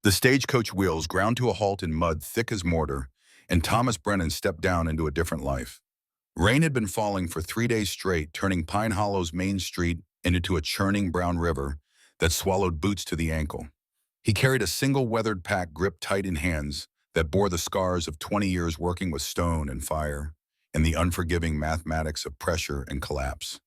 The stagecoach wheels ground to a halt in mud thick as mortar, and Thomas Brennan stepped down into a different life. Rain had been falling for 3 days straight, turning Pine Hollow's main street into a churning brown river that swallowed boots to the ankle. He carried a single weathered pack gripped tight in hands that bore the scars of 20 years working with stone and fire and the unforgiving mathematics of pressure and collapse.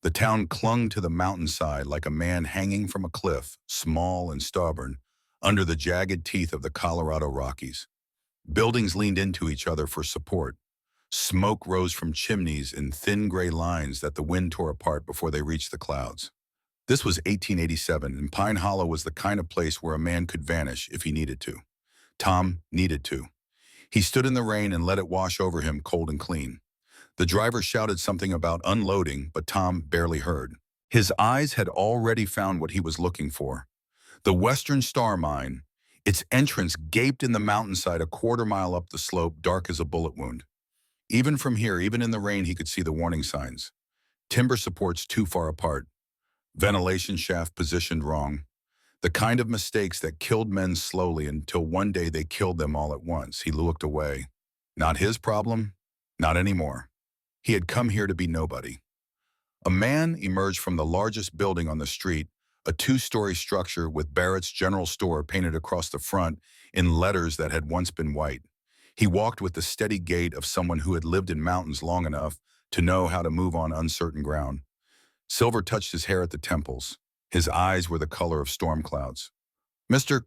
The town clung to the mountainside like a man hanging from a cliff, small and stubborn, under the jagged teeth of the Colorado Rockies. Buildings leaned into each other for support. Smoke rose from chimneys in thin gray lines that the wind tore apart before they reached the clouds. This was 1887, and Pine Hollow was the kind of place where a man could vanish if he needed to. Tom needed to. He stood in the rain and let it wash over him cold and clean. The driver shouted something about unloading, but Tom barely heard. His eyes had already found what he was looking for. The Western Star Mine, its entrance gaped in the mountainside a quarter-mile up the slope, dark as a bullet wound. Even from here, even in the rain, he could see the warning signs. Timber supports too far apart. Ventilation shaft positioned wrong. The kind of mistakes that killed men slowly until one day they killed them all at once. He looked away. Not his problem. Not anymore. He had come here to be nobody. A man emerged from the largest building on the street, a two-story structure with Barrett's General Store painted across the front in letters that had once been white. He walked with the steady gait of someone who had lived in mountains long enough to know how to move on uncertain ground. Silver touched his hair at the temples. His eyes were the color of storm clouds. "Mr.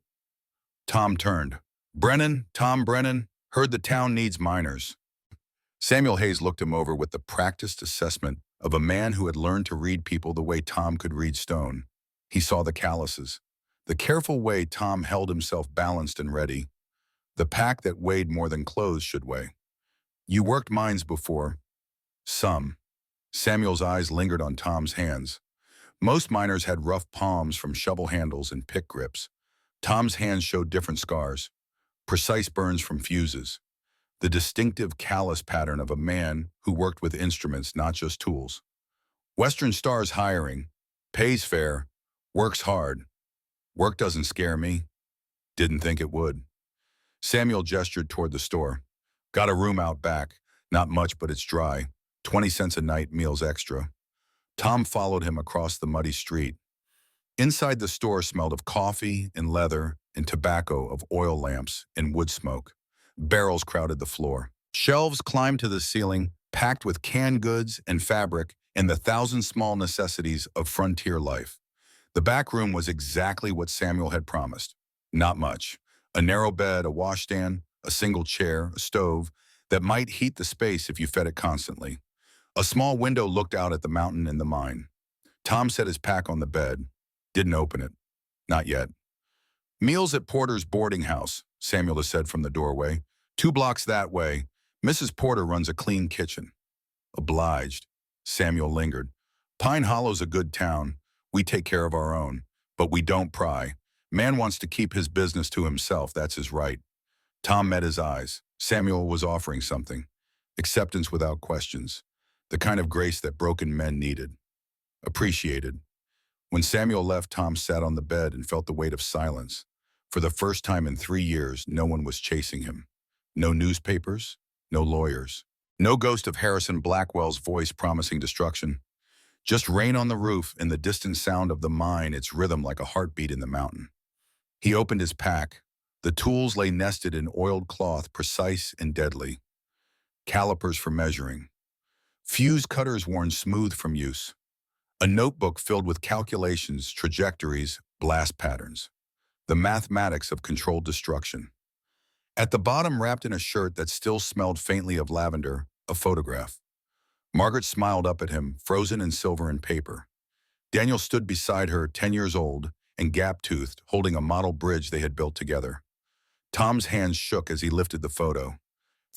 Tom turned. "Brennan, Tom Brennan, heard the town needs miners." Samuel Hayes looked him over with the practiced assessment of a man who had learned to read people the way Tom could read stone. He saw the calluses, the careful way Tom held himself balanced and ready, the pack that weighed more than clothes should weigh. "You worked mines before?" "Some." Samuel's eyes lingered on Tom's hands. Most miners had rough palms from shovel handles and pick grips. Tom's hands showed different scars, precise burns from fuses, the distinctive callus pattern of a man who worked with instruments, not just tools. "Western Star's hiring, pays fair, works hard. Work doesn't scare me. Didn't think it would." Samuel gestured toward the store. "Got a room out back. Not much, but it's dry. 20 cents a night, meals extra." Tom followed him across the muddy street. Inside the store smelled of coffee and leather and tobacco, of oil lamps and wood smoke. Barrels crowded the floor. Shelves climbed to the ceiling, packed with canned goods and fabric and the thousand small necessities of frontier life. The back room was exactly what Samuel had promised. Not much. A narrow bed, a washstand, a single chair, a stove that might heat the space if you fed it constantly. A small window looked out at the mountain and the mine. Tom set his pack on the bed. Didn't open it. Not yet. "Meals at Porter's boarding house," Samuel said from the doorway. "2 blocks that way. Mrs. Porter runs a clean kitchen." "Obliged." Samuel lingered. "Pine Hollow's a good town. We take care of our own. But we don't pry. Man wants to keep his business to himself. That's his right." Tom met his eyes. Samuel was offering something. Acceptance without questions. The kind of grace that broken men needed. Appreciated. When Samuel left, Tom sat on the bed and felt the weight of silence. For the first time in 3 years, no one was chasing him. No newspapers, no lawyers. No ghost of Harrison Blackwell's voice promising destruction. Just rain on the roof and the distant sound of the mine, its rhythm like a heartbeat in the mountain. He opened his pack. The tools lay nested in oiled cloth, precise and deadly. Calipers for measuring. Fuse cutters worn smooth from use. A notebook filled with calculations, trajectories, blast patterns. The mathematics of controlled destruction. At the bottom, wrapped in a shirt that still smelled faintly of lavender, a photograph. Margaret smiled up at him, frozen in silver and paper. Daniel stood beside her, 10 years old, and gap-toothed, holding a model bridge they had built together. Tom's hands shook as he lifted the photo.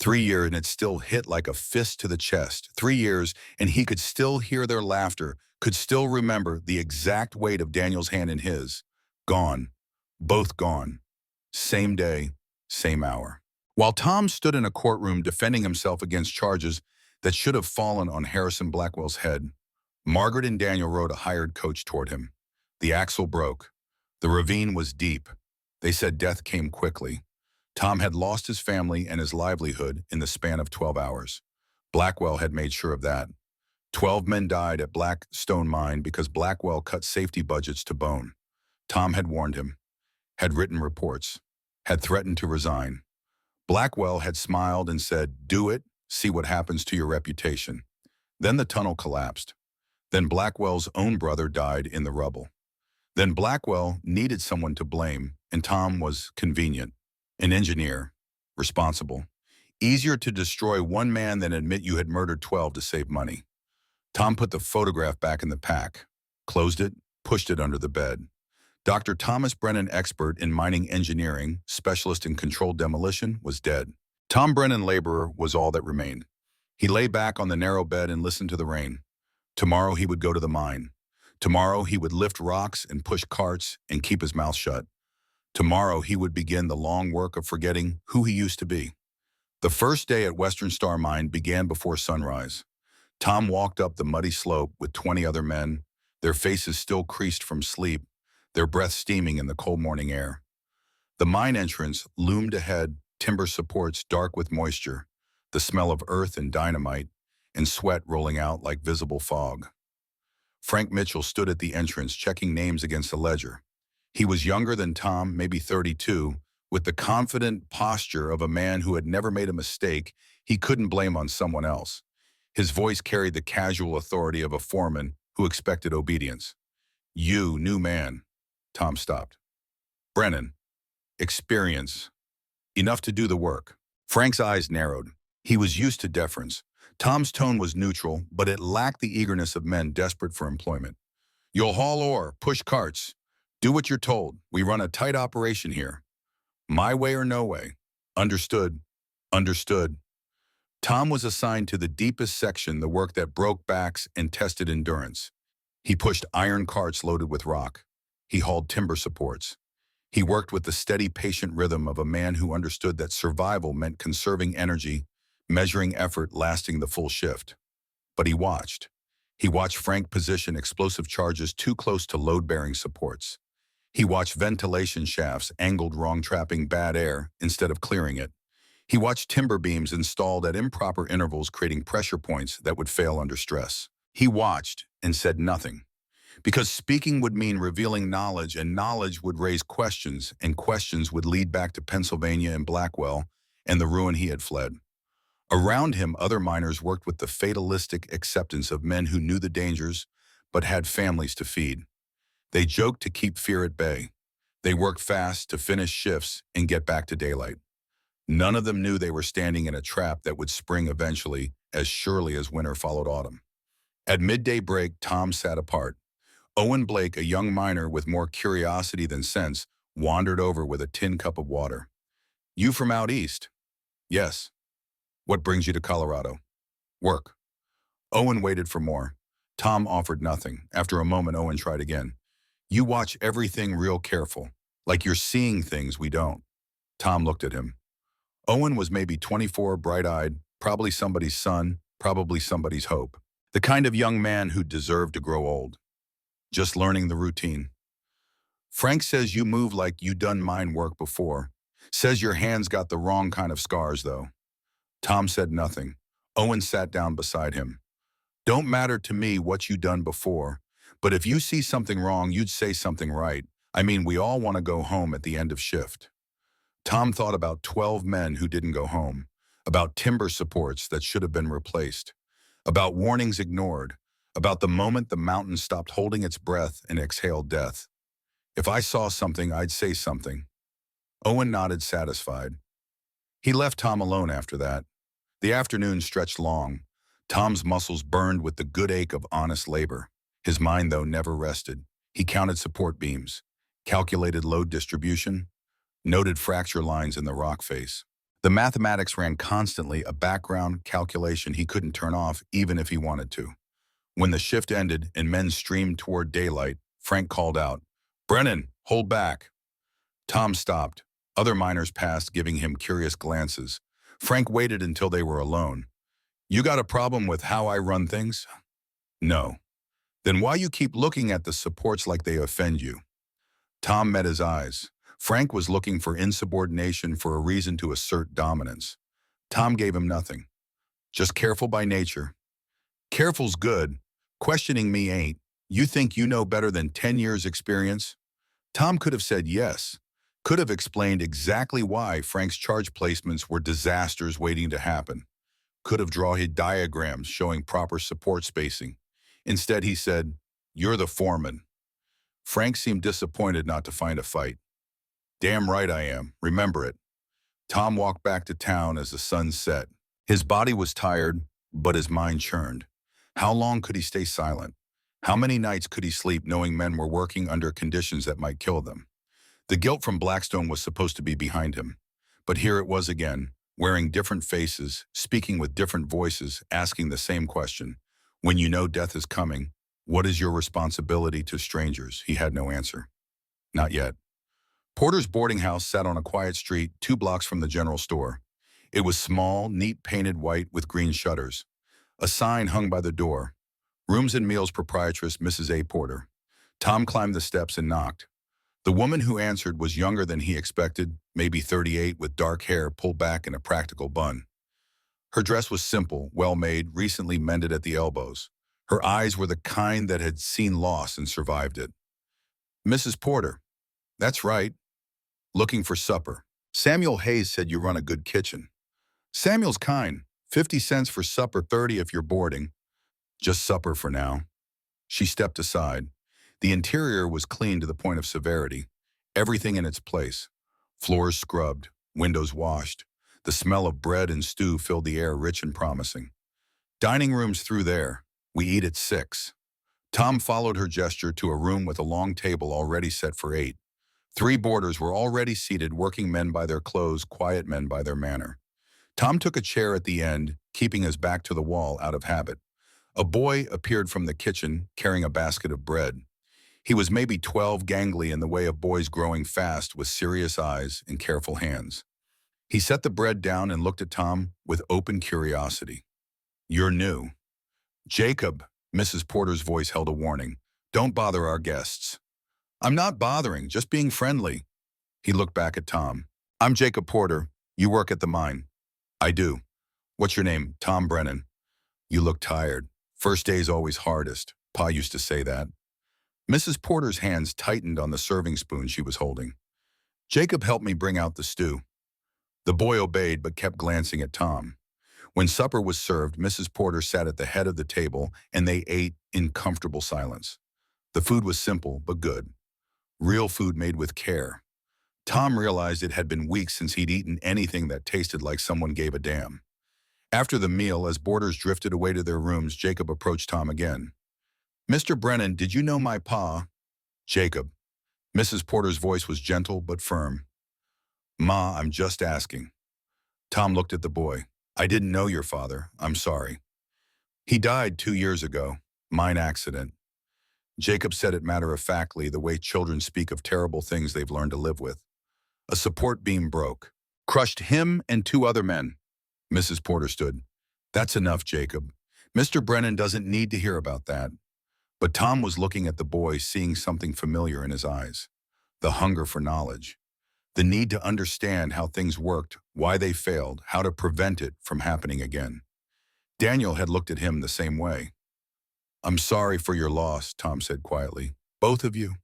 3 years, and it still hit like a fist to the chest. 3 years, and he could still hear their laughter, could still remember the exact weight of Daniel's hand in his. Gone. Both gone. Same day, same hour. While Tom stood in a courtroom defending himself against charges that should have fallen on Harrison Blackwell's head, Margaret and Daniel rode a hired coach toward him. The axle broke. The ravine was deep. They said death came quickly. Tom had lost his family and his livelihood in the span of 12 hours. Blackwell had made sure of that. 12 men died at Blackstone Mine because Blackwell cut safety budgets to bone. Tom had warned him, had written reports, had threatened to resign. Blackwell had smiled and said, "Do it, see what happens to your reputation." Then the tunnel collapsed. Then Blackwell's own brother died in the rubble. Then Blackwell needed someone to blame, and Tom was convenient. An engineer, responsible. Easier to destroy one man than admit you had murdered 12 to save money. Tom put the photograph back in the pack, closed it, pushed it under the bed. Dr. Thomas Brennan, expert in mining engineering, specialist in controlled demolition, was dead. Tom Brennan, laborer, was all that remained. He lay back on the narrow bed and listened to the rain. Tomorrow he would go to the mine. Tomorrow he would lift rocks and push carts and keep his mouth shut. Tomorrow he would begin the long work of forgetting who he used to be. The first day at Western Star Mine began before sunrise. Tom walked up the muddy slope with 20 other men, their faces still creased from sleep, their breath steaming in the cold morning air. The mine entrance loomed ahead, timber supports dark with moisture, the smell of earth and dynamite, and sweat rolling out like visible fog. Frank Mitchell stood at the entrance checking names against a ledger. He was younger than Tom, maybe 32, with the confident posture of a man who had never made a mistake he couldn't blame on someone else. His voice carried the casual authority of a foreman who expected obedience. "You, new man." Tom stopped. "Brennan. Experience. Enough to do the work." Frank's eyes narrowed. He was used to deference. Tom's tone was neutral, but it lacked the eagerness of men desperate for employment. "You'll haul ore, push carts. Do what you're told. We run a tight operation here. My way or no way." "Understood. Understood." Tom was assigned to the deepest section, the work that broke backs and tested endurance. He pushed iron carts loaded with rock. He hauled timber supports. He worked with the steady, patient rhythm of a man who understood that survival meant conserving energy, measuring effort, lasting the full shift. But he watched. He watched Frank position explosive charges too close to load-bearing supports. He watched ventilation shafts angled wrong, trapping bad air instead of clearing it. He watched timber beams installed at improper intervals, creating pressure points that would fail under stress. He watched and said nothing, because speaking would mean revealing knowledge, and knowledge would raise questions, and questions would lead back to Pennsylvania and Blackwell and the ruin he had fled. Around him, other miners worked with the fatalistic acceptance of men who knew the dangers but had families to feed. They joked to keep fear at bay. They worked fast to finish shifts and get back to daylight. None of them knew they were standing in a trap that would spring eventually, as surely as winter followed autumn. At midday break, Tom sat apart. Owen Blake, a young miner with more curiosity than sense, wandered over with a tin cup of water. "You from out east?" "Yes." "What brings you to Colorado?" "Work." Owen waited for more. Tom offered nothing. After a moment, Owen tried again. "You watch everything real careful, like you're seeing things we don't." Tom looked at him. Owen was maybe 24, bright-eyed, probably somebody's son, probably somebody's hope. The kind of young man who deserved to grow old. Just learning the routine. "Frank says you move like you done mine work before. Says your hands got the wrong kind of scars, though." Tom said nothing. Owen sat down beside him. "Don't matter to me what you done before, but if you see something wrong, you'd say something right. I mean, we all want to go home at the end of shift." Tom thought about 12 men who didn't go home, about timber supports that should have been replaced, about warnings ignored, about the moment the mountain stopped holding its breath and exhaled death. "If I saw something, I'd say something." Owen nodded, satisfied. He left Tom alone after that. The afternoon stretched long. Tom's muscles burned with the good ache of honest labor. His mind, though, never rested. He counted support beams, calculated load distribution, noted fracture lines in the rock face. The mathematics ran constantly, a background calculation he couldn't turn off even if he wanted to. When the shift ended and men streamed toward daylight, Frank called out, "Brennan, hold back." Tom stopped. Other miners passed, giving him curious glances. Frank waited until they were alone. "You got a problem with how I run things?" "No." "Then why you keep looking at the supports like they offend you?" Tom met his eyes. Frank was looking for insubordination, for a reason to assert dominance. Tom gave him nothing. Just careful by nature. Careful's good. Questioning me ain't. You think you know better than 10 years experience? Tom could have said yes. Could have explained exactly why Frank's charge placements were disasters waiting to happen. Could have drawn his diagrams showing proper support spacing. Instead, he said, "You're the foreman." Frank seemed disappointed not to find a fight. "Damn right I am. Remember it." Tom walked back to town as the sun set. His body was tired, but his mind churned. How long could he stay silent? How many nights could he sleep knowing men were working under conditions that might kill them? The guilt from Blackstone was supposed to be behind him. But here it was again, wearing different faces, speaking with different voices, asking the same question. When you know death is coming, what is your responsibility to strangers? He had no answer. Not yet. Porter's boarding house sat on a quiet street 2 blocks from the general store. It was small, neat painted white with green shutters. A sign hung by the door. Rooms and Meals Proprietress Mrs. A. Porter. Tom climbed the steps and knocked. The woman who answered was younger than he expected, maybe 38, with dark hair pulled back in a practical bun. Her dress was simple, well-made, recently mended at the elbows. Her eyes were the kind that had seen loss and survived it. "Mrs. Porter." "That's right. Looking for supper. Samuel Hayes said you run a good kitchen." "Samuel's kind. 50 cents for supper, 30 if you're boarding." "Just supper for now." She stepped aside. The interior was clean to the point of severity. Everything in its place. Floors scrubbed, windows washed. The smell of bread and stew filled the air, rich and promising. "Dining room's through there. We eat at 6. Tom followed her gesture to a room with a long table already set for 8. 3 boarders were already seated, working men by their clothes, quiet men by their manner. Tom took a chair at the end, keeping his back to the wall out of habit. A boy appeared from the kitchen, carrying a basket of bread. He was maybe 12, gangly in the way of boys growing fast, with serious eyes and careful hands. He set the bread down and looked at Tom with open curiosity. "You're new." "Jacob," Mrs. Porter's voice held a warning. "Don't bother our guests." "I'm not bothering, just being friendly." He looked back at Tom. "I'm Jacob Porter. You work at the mine." "I do." "What's your name?" "Tom Brennan." "You look tired. First day's always hardest. Pa used to say that." Mrs. Porter's hands tightened on the serving spoon she was holding. "Jacob helped me bring out the stew." The boy obeyed but kept glancing at Tom. When supper was served, Mrs. Porter sat at the head of the table and they ate in comfortable silence. The food was simple but good. Real food made with care. Tom realized it had been weeks since he'd eaten anything that tasted like someone gave a damn. After the meal, as boarders drifted away to their rooms, Jacob approached Tom again. "Mr. Brennan, did you know my pa?" "Jacob." Mrs. Porter's voice was gentle but firm. "Ma, I'm just asking." Tom looked at the boy. "I didn't know your father. I'm sorry." "He died 2 years ago. Mine accident." Jacob said it matter-of-factly, the way children speak of terrible things they've learned to live with. "A support beam broke. Crushed him and 2 other men." Mrs. Porter stood. "That's enough, Jacob. Mr. Brennan doesn't need to hear about that." But Tom was looking at the boy, seeing something familiar in his eyes. The hunger for knowledge. The need to understand how things worked, why they failed, how to prevent it from happening again. Daniel had looked at him the same way. "I'm sorry for your loss," Tom said quietly. "Both of you."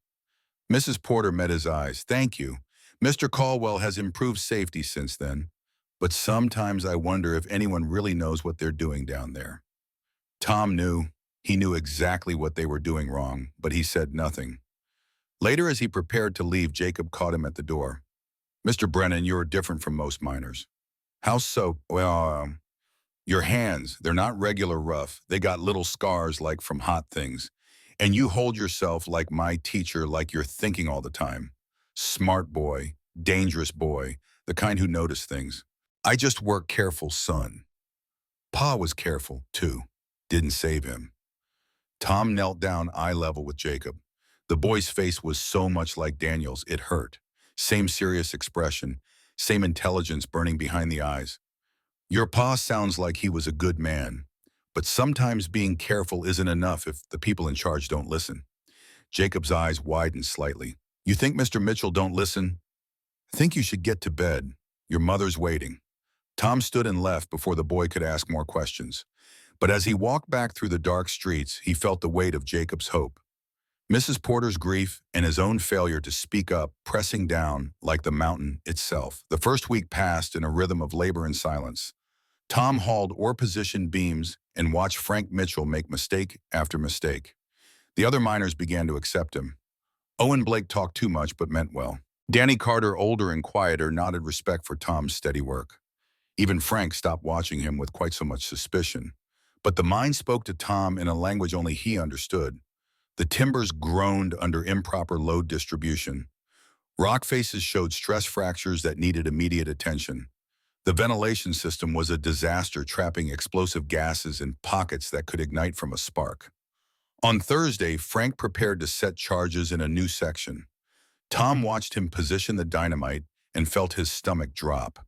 Mrs. Porter met his eyes. "Thank you. Mr. Caldwell has improved safety since then. But sometimes I wonder if anyone really knows what they're doing down there." Tom knew. He knew exactly what they were doing wrong, but he said nothing. Later, as he prepared to leave, Jacob caught him at the door. "Mr. Brennan, you're different from most miners." "How so?" "Well, your hands, they're not regular rough. They got little scars like from hot things. And you hold yourself like my teacher, like you're thinking all the time. Smart boy, dangerous boy, the kind who noticed things. I just work careful, son." Pa was careful, too. Didn't save him. Tom knelt down eye level with Jacob. The boy's face was so much like Daniel's, it hurt. Same serious expression, same intelligence burning behind the eyes. "Your pa sounds like he was a good man, but sometimes being careful isn't enough if the people in charge don't listen." Jacob's eyes widened slightly. "You think Mr. Mitchell don't listen?" I think you should get to bed. Your mother's waiting." Tom stood and left before the boy could ask more questions. But as he walked back through the dark streets, he felt the weight of Jacob's hope. Mrs. Porter's grief and his own failure to speak up pressing down like the mountain itself. The first week passed in a rhythm of labor and silence. Tom hauled or-positioned beams and watched Frank Mitchell make mistake after mistake. The other miners began to accept him. Owen Blake talked too much but meant well. Danny Carter, older and quieter, nodded respect for Tom's steady work. Even Frank stopped watching him with quite so much suspicion. But the mine spoke to Tom in a language only he understood. The timbers groaned under improper load distribution. Rock faces showed stress fractures that needed immediate attention. The ventilation system was a disaster, trapping explosive gases in pockets that could ignite from a spark. On Thursday, Frank prepared to set charges in a new section. Tom watched him position the dynamite and felt his stomach drop.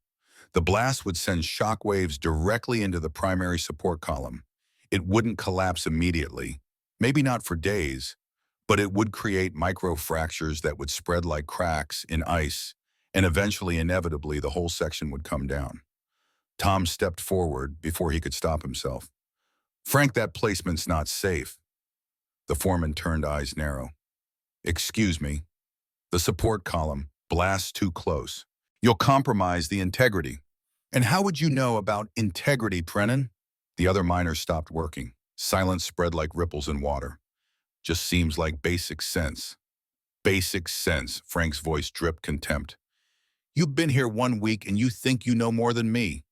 The blast would send shock waves directly into the primary support column. It wouldn't collapse immediately, maybe not for days, but it would create micro-fractures that would spread like cracks in ice, and eventually, inevitably, the whole section would come down. Tom stepped forward before he could stop himself. "Frank, that placement's not safe." The foreman turned, eyes narrow. "Excuse me. The support column, blast too close. You'll compromise the integrity." "And how would you know about integrity, Brennan?" The other miners stopped working. Silence spread like ripples in water. "Just seems like basic sense." "Basic sense," Frank's voice dripped contempt. "You've been here 1 week and you think you know more than me."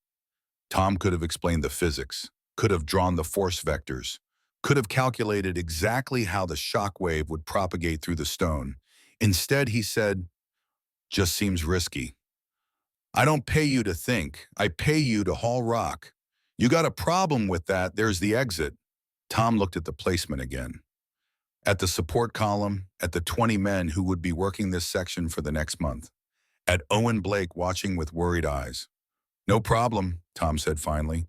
Tom could have explained the physics, could have drawn the force vectors, could have calculated exactly how the shock wave would propagate through the stone. Instead, he said, "Just seems risky." "I don't pay you to think. I pay you to haul rock. You got a problem with that, there's the exit." Tom looked at the placement again. At the support column, at the 20 men who would be working this section for the next month. At Owen Blake watching with worried eyes. "No problem," Tom said finally.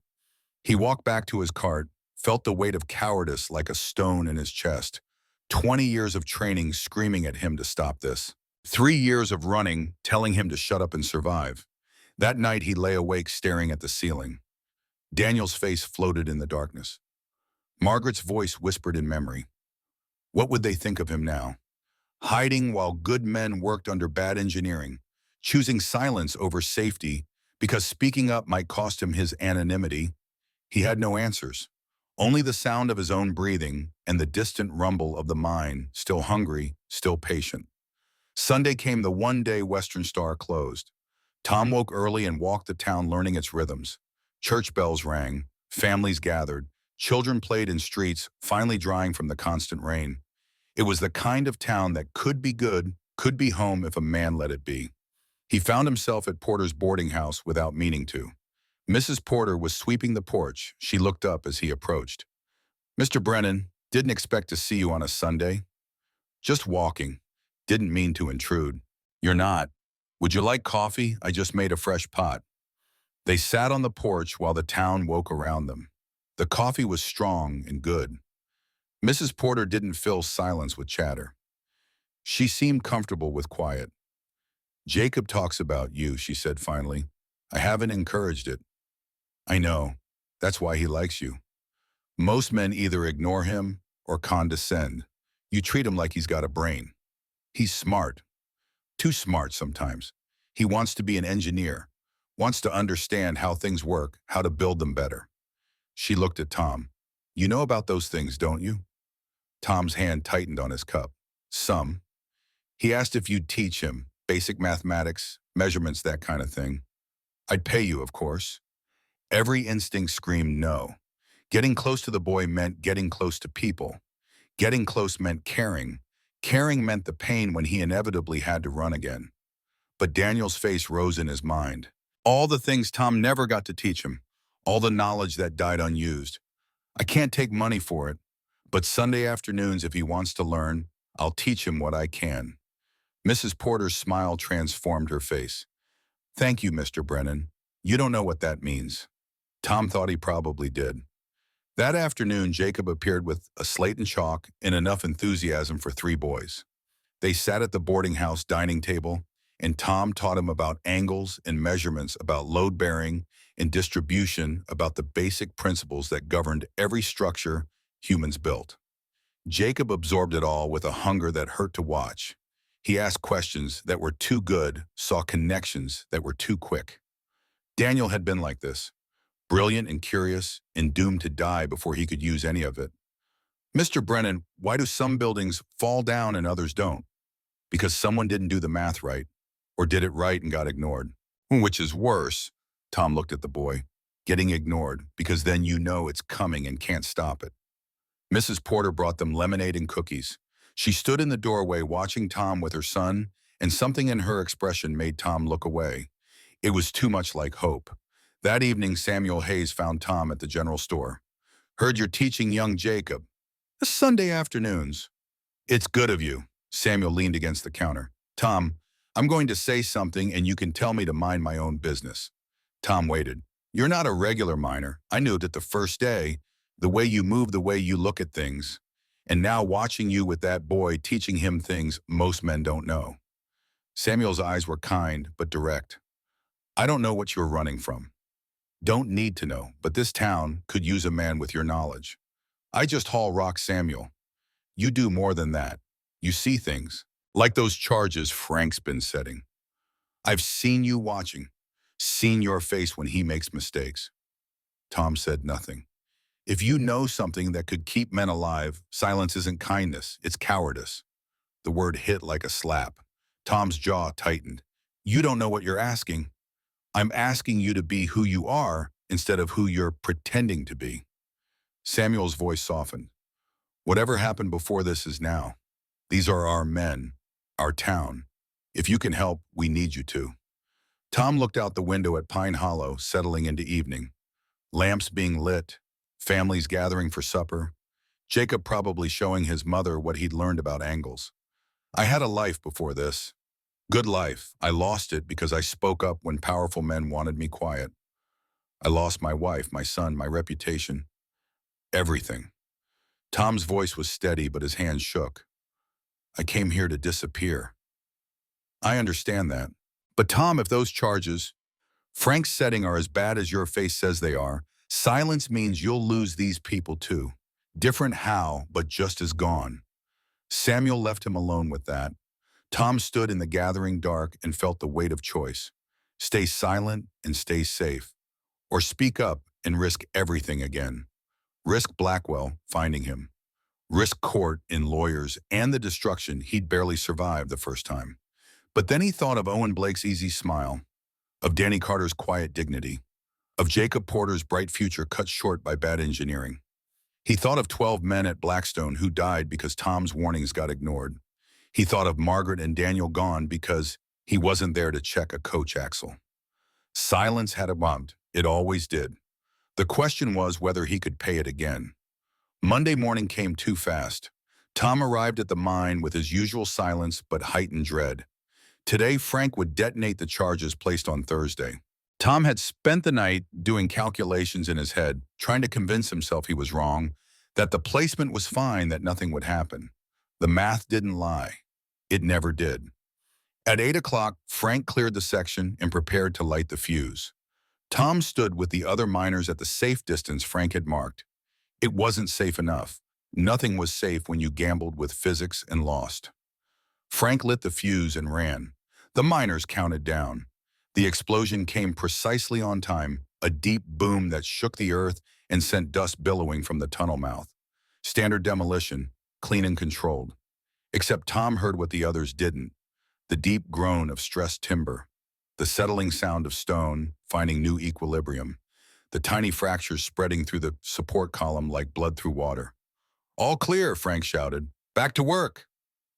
He walked back to his cart, felt the weight of cowardice like a stone in his chest. 20 years of training screaming at him to stop this. 3 years of running, telling him to shut up and survive. That night he lay awake staring at the ceiling. Daniel's face floated in the darkness. Margaret's voice whispered in memory. What would they think of him now? Hiding while good men worked under bad engineering, choosing silence over safety because speaking up might cost him his anonymity. He had no answers, only the sound of his own breathing and the distant rumble of the mine, still hungry, still patient. Sunday came, the one day Western Star closed. Tom woke early and walked the town learning its rhythms. Church bells rang, families gathered, children played in streets, finally drying from the constant rain. It was the kind of town that could be good, could be home if a man let it be. He found himself at Porter's boarding house without meaning to. Mrs. Porter was sweeping the porch. She looked up as he approached. "Mr. Brennan, didn't expect to see you on a Sunday." "Just walking. Didn't mean to intrude." "You're not. Would you like coffee? I just made a fresh pot." They sat on the porch while the town woke around them. The coffee was strong and good. Mrs. Porter didn't fill silence with chatter. She seemed comfortable with quiet. "Jacob talks about you," she said finally. "I haven't encouraged it." "I know. That's why he likes you. Most men either ignore him or condescend. You treat him like he's got a brain. He's smart. Too smart sometimes. He wants to be an engineer, wants to understand how things work, how to build them better." She looked at Tom. "You know about those things, don't you?" Tom's hand tightened on his cup. "Some." He asked if you'd teach him, basic mathematics, measurements, that kind of thing. "I'd pay you, of course." Every instinct screamed no. Getting close to the boy meant getting close to people. Getting close meant caring. Caring meant the pain when he inevitably had to run again. But Daniel's face rose in his mind. All the things Tom never got to teach him. All the knowledge that died unused. "I can't take money for it, but Sunday afternoons, if he wants to learn, I'll teach him what I can." Mrs. Porter's smile transformed her face. "Thank you, Mr. Brennan. You don't know what that means." Tom thought he probably did. That afternoon, Jacob appeared with a slate and chalk and enough enthusiasm for 3 boys. They sat at the boarding house dining table, and Tom taught him about angles and measurements, about load bearing and distribution, about the basic principles that governed every structure humans built. Jacob absorbed it all with a hunger that hurt to watch. He asked questions that were too good, saw connections that were too quick. Daniel had been like this, brilliant and curious, and doomed to die before he could use any of it. Mr. Brennan, why do some buildings fall down and others don't? Because someone didn't do the math right, or did it right and got ignored. Which is worse, Tom looked at the boy, getting ignored, because then you know it's coming and can't stop it. Mrs. Porter brought them lemonade and cookies. She stood in the doorway watching Tom with her son, and something in her expression made Tom look away. It was too much like hope. That evening, Samuel Hayes found Tom at the general store. Heard you're teaching young Jacob. Sunday afternoons. It's good of you. Samuel leaned against the counter. Tom, I'm going to say something and you can tell me to mind my own business. Tom waited. You're not a regular miner. I knew it the first day. The way you move, the way you look at things. And now watching you with that boy, teaching him things most men don't know. Samuel's eyes were kind but direct. I don't know what you're running from. Don't need to know, but this town could use a man with your knowledge. I just haul rock, Samuel. You do more than that. You see things, like those charges Frank's been setting. I've seen you watching, seen your face when he makes mistakes. Tom said nothing. If you know something that could keep men alive, silence isn't kindness, it's cowardice. The word hit like a slap. Tom's jaw tightened. You don't know what you're asking. I'm asking you to be who you are instead of who you're pretending to be. Samuel's voice softened. Whatever happened before this is now. These are our men, our town. If you can help, we need you to. Tom looked out the window at Pine Hollow, settling into evening. Lamps being lit, families gathering for supper. Jacob probably showing his mother what he'd learned about angles. I had a life before this. Good life. I lost it because I spoke up when powerful men wanted me quiet. I lost my wife, my son, my reputation. Everything. Tom's voice was steady, but his hands shook. I came here to disappear. I understand that. But Tom, if those charges, Frank's setting are as bad as your face says they are, silence means you'll lose these people too. Different how, but just as gone. Samuel left him alone with that. Tom stood in the gathering dark and felt the weight of choice. Stay silent and stay safe. Or speak up and risk everything again. Risk Blackwell finding him. Risk court in lawyers and the destruction he'd barely survived the first time. But then he thought of Owen Blake's easy smile, of Danny Carter's quiet dignity, of Jacob Porter's bright future cut short by bad engineering. He thought of 12 men at Blackstone who died because Tom's warnings got ignored. He thought of Margaret and Daniel gone because he wasn't there to check a coach axle. Silence had a bump. It always did. The question was whether he could pay it again. Monday morning came too fast. Tom arrived at the mine with his usual silence but heightened dread. Today, Frank would detonate the charges placed on Thursday. Tom had spent the night doing calculations in his head, trying to convince himself he was wrong, that the placement was fine, that nothing would happen. The math didn't lie. It never did. At 8 o'clock, Frank cleared the section and prepared to light the fuse. Tom stood with the other miners at the safe distance Frank had marked. It wasn't safe enough. Nothing was safe when you gambled with physics and lost. Frank lit the fuse and ran. The miners counted down. The explosion came precisely on time, a deep boom that shook the earth and sent dust billowing from the tunnel mouth. Standard demolition, clean and controlled. Except Tom heard what the others didn't. The deep groan of stressed timber. The settling sound of stone finding new equilibrium. The tiny fractures spreading through the support column like blood through water. All clear, Frank shouted. Back to work.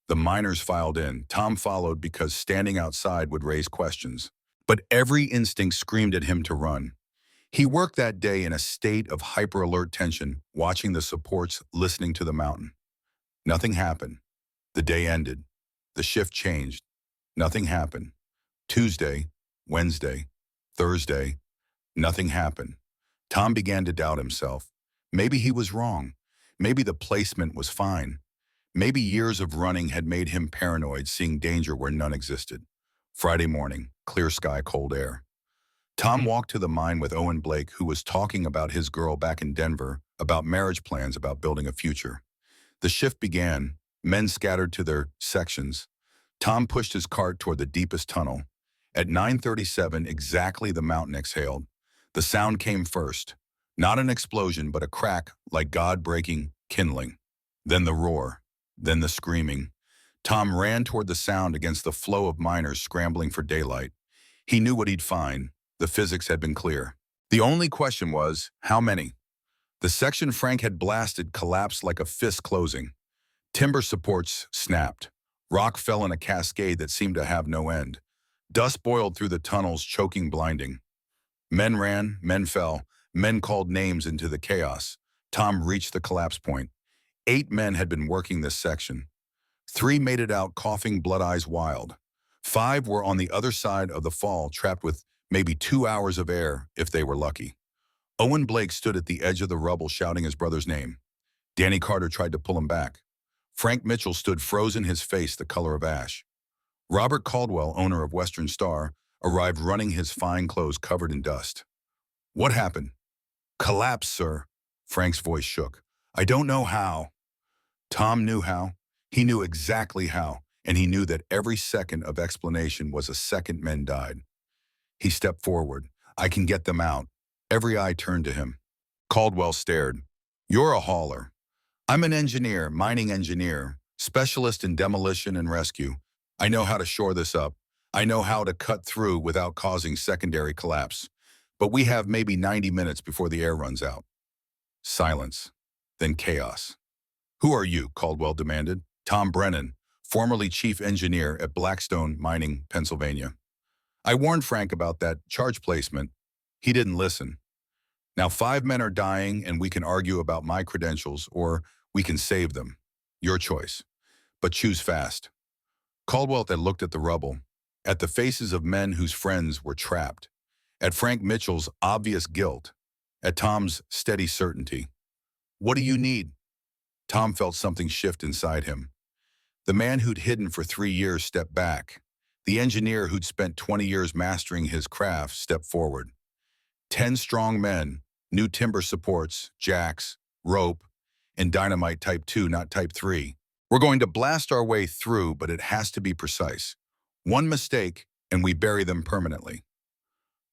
The miners filed in. Tom followed because standing outside would raise questions. But every instinct screamed at him to run. He worked that day in a state of hyper-alert tension, watching the supports, listening to the mountain. Nothing happened. The day ended. The shift changed. Nothing happened. Tuesday, Wednesday, Thursday, nothing happened. Tom began to doubt himself. Maybe he was wrong. Maybe the placement was fine. Maybe years of running had made him paranoid, seeing danger where none existed. Friday morning, clear sky, cold air. Tom walked to the mine with Owen Blake, who was talking about his girl back in Denver, about marriage plans, about building a future. The shift began. Men scattered to their sections. Tom pushed his cart toward the deepest tunnel. At 9:37 exactly, the mountain exhaled. The sound came first. Not an explosion, but a crack, like God breaking kindling. Then the roar. Then the screaming. Tom ran toward the sound against the flow of miners scrambling for daylight. He knew what he'd find. The physics had been clear. The only question was, how many? The section Frank had blasted collapsed like a fist closing. Timber supports snapped. Rock fell in a cascade that seemed to have no end. Dust boiled through the tunnels, choking, blinding. Men ran, men fell, men called names into the chaos. Tom reached the collapse point. 8 men had been working this section. 3 made it out, coughing, blood eyes wild. 5 were on the other side of the fall, trapped with maybe 2 hours of air, if they were lucky. Owen Blake stood at the edge of the rubble, shouting his brother's name. Danny Carter tried to pull him back. Frank Mitchell stood frozen, his face the color of ash. Robert Caldwell, owner of Western Star, arrived running, his fine clothes covered in dust. What happened? Collapse, sir. Frank's voice shook. I don't know how. Tom knew how. He knew exactly how, and he knew that every second of explanation was a second men died. He stepped forward. I can get them out. Every eye turned to him. Caldwell stared. You're a hauler. I'm an engineer, mining engineer, specialist in demolition and rescue. I know how to shore this up. I know how to cut through without causing secondary collapse. But we have maybe 90 minutes before the air runs out. Silence. Then chaos. Who are you? Caldwell demanded. Tom Brennan, formerly chief engineer at Blackstone Mining, Pennsylvania. I warned Frank about that charge placement. He didn't listen. Now 5 men are dying, and we can argue about my credentials, or we can save them. Your choice. But choose fast. Caldwell had looked at the rubble, at the faces of men whose friends were trapped, at Frank Mitchell's obvious guilt, at Tom's steady certainty. What do you need? Tom felt something shift inside him. The man who'd hidden for 3 years stepped back. The engineer who'd spent 20 years mastering his craft stepped forward. 10 strong men, new timber supports, jacks, rope, and dynamite type 2, not type 3. We're going to blast our way through, but it has to be precise. One mistake, and we bury them permanently.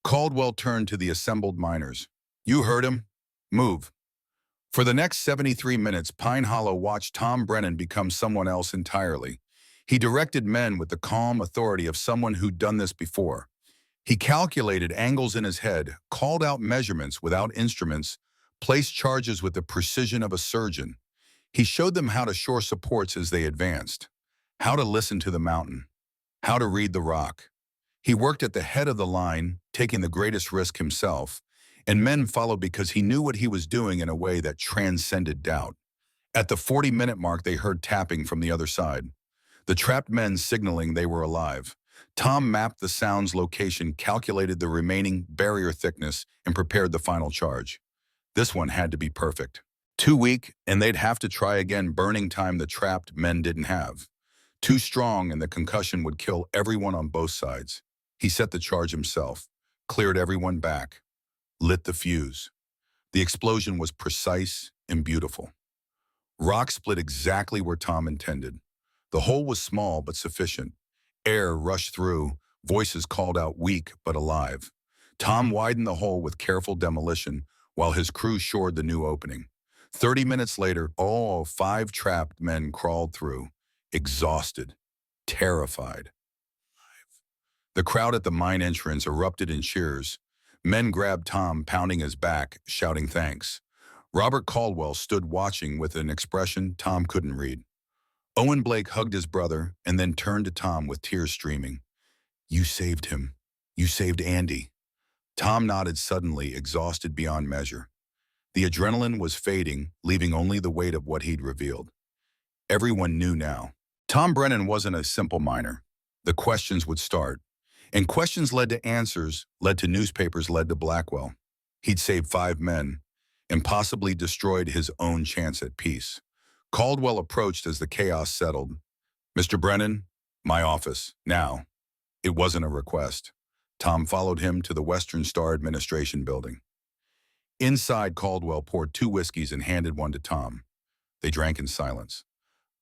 Caldwell turned to the assembled miners. You heard him. Move. For the next 73 minutes, Pine Hollow watched Tom Brennan become someone else entirely. He directed men with the calm authority of someone who'd done this before. He calculated angles in his head, called out measurements without instruments, placed charges with the precision of a surgeon. He showed them how to shore supports as they advanced, how to listen to the mountain, how to read the rock. He worked at the head of the line, taking the greatest risk himself, and men followed because he knew what he was doing in a way that transcended doubt. At the 40-minute mark, they heard tapping from the other side. The trapped men signaling they were alive. Tom mapped the sound's location, calculated the remaining barrier thickness, and prepared the final charge. This one had to be perfect. Too weak, and they'd have to try again, burning time the trapped men didn't have. Too strong, and the concussion would kill everyone on both sides. He set the charge himself, cleared everyone back, lit the fuse. The explosion was precise and beautiful. Rock split exactly where Tom intended. The hole was small but sufficient. Air rushed through, voices called out, weak but alive. Tom widened the hole with careful demolition while his crew shored the new opening. 30 minutes later, all 5 trapped men crawled through, exhausted, terrified. The crowd at the mine entrance erupted in cheers. Men grabbed Tom, pounding his back, shouting thanks. Robert Caldwell stood watching with an expression Tom couldn't read. Owen Blake hugged his brother and then turned to Tom with tears streaming. You saved him. You saved Andy. Tom nodded suddenly, exhausted beyond measure. The adrenaline was fading, leaving only the weight of what he'd revealed. Everyone knew now. Tom Brennan wasn't a simple miner. The questions would start. And questions led to answers, led to newspapers, led to Blackwell. He'd saved 5 men and possibly destroyed his own chance at peace. Caldwell approached as the chaos settled. Mr. Brennan, my office, now. It wasn't a request. Tom followed him to the Western Star Administration building. Inside, Caldwell poured 2 whiskeys and handed one to Tom. They drank in silence.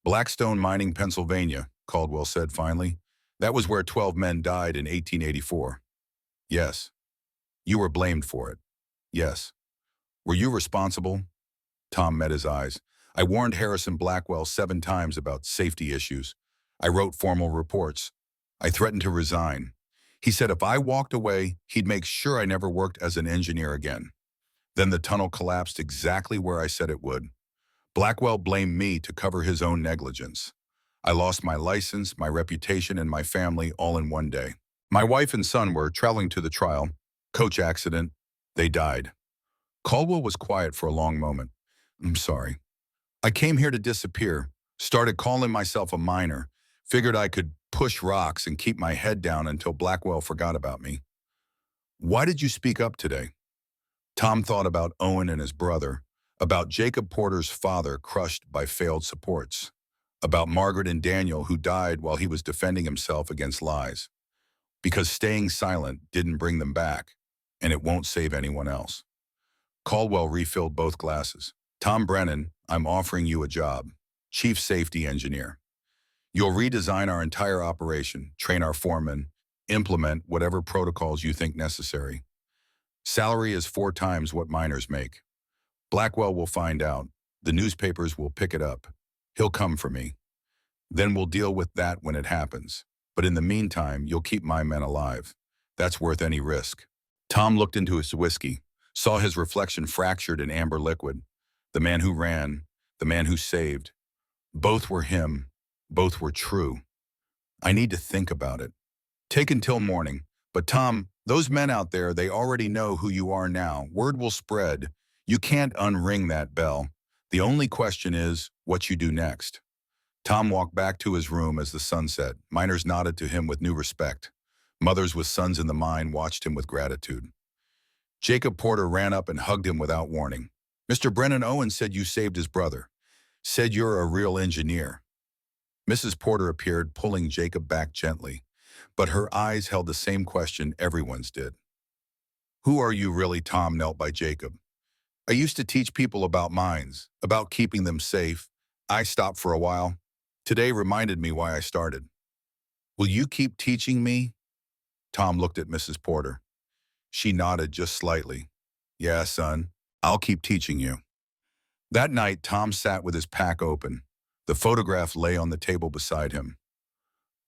Blackstone Mining, Pennsylvania, Caldwell said finally. That was where 12 men died in 1884. Yes. You were blamed for it. Yes. Were you responsible? Tom met his eyes. I warned Harrison Blackwell 7 times about safety issues. I wrote formal reports. I threatened to resign. He said if I walked away, he'd make sure I never worked as an engineer again. Then the tunnel collapsed exactly where I said it would. Blackwell blamed me to cover his own negligence. I lost my license, my reputation, and my family all in one day. My wife and son were traveling to the trial. Coach accident. They died. Caldwell was quiet for a long moment. I'm sorry. I came here to disappear, started calling myself a miner, figured I could push rocks and keep my head down until Blackwell forgot about me. Why did you speak up today? Tom thought about Owen and his brother, about Jacob Porter's father crushed by failed supports, about Margaret and Daniel who died while he was defending himself against lies. Because staying silent didn't bring them back, and it won't save anyone else. Caldwell refilled both glasses. Tom Brennan, I'm offering you a job, Chief Safety Engineer. You'll redesign our entire operation, train our foremen, implement whatever protocols you think necessary. Salary is 4 times what miners make. Blackwell will find out. The newspapers will pick it up. He'll come for me. Then we'll deal with that when it happens. But in the meantime, you'll keep my men alive. That's worth any risk. Tom looked into his whiskey, saw his reflection fractured in amber liquid. The man who ran, the man who saved. Both were him. Both were true. I need to think about it. Take until morning. But Tom, those men out there, they already know who you are now. Word will spread. You can't unring that bell. The only question is what you do next. Tom walked back to his room as the sun set. Miners nodded to him with new respect. Mothers with sons in the mine watched him with gratitude. Jacob Porter ran up and hugged him without warning. Mr. Brennan Owen said you saved his brother. Said you're a real engineer. Mrs. Porter appeared, pulling Jacob back gently, but her eyes held the same question everyone's did. Who are you really? Tom knelt by Jacob. I used to teach people about mines, about keeping them safe. I stopped for a while. Today reminded me why I started. Will you keep teaching me? Tom looked at Mrs. Porter. She nodded just slightly. Yeah, son, I'll keep teaching you. That night, Tom sat with his pack open. The photograph lay on the table beside him.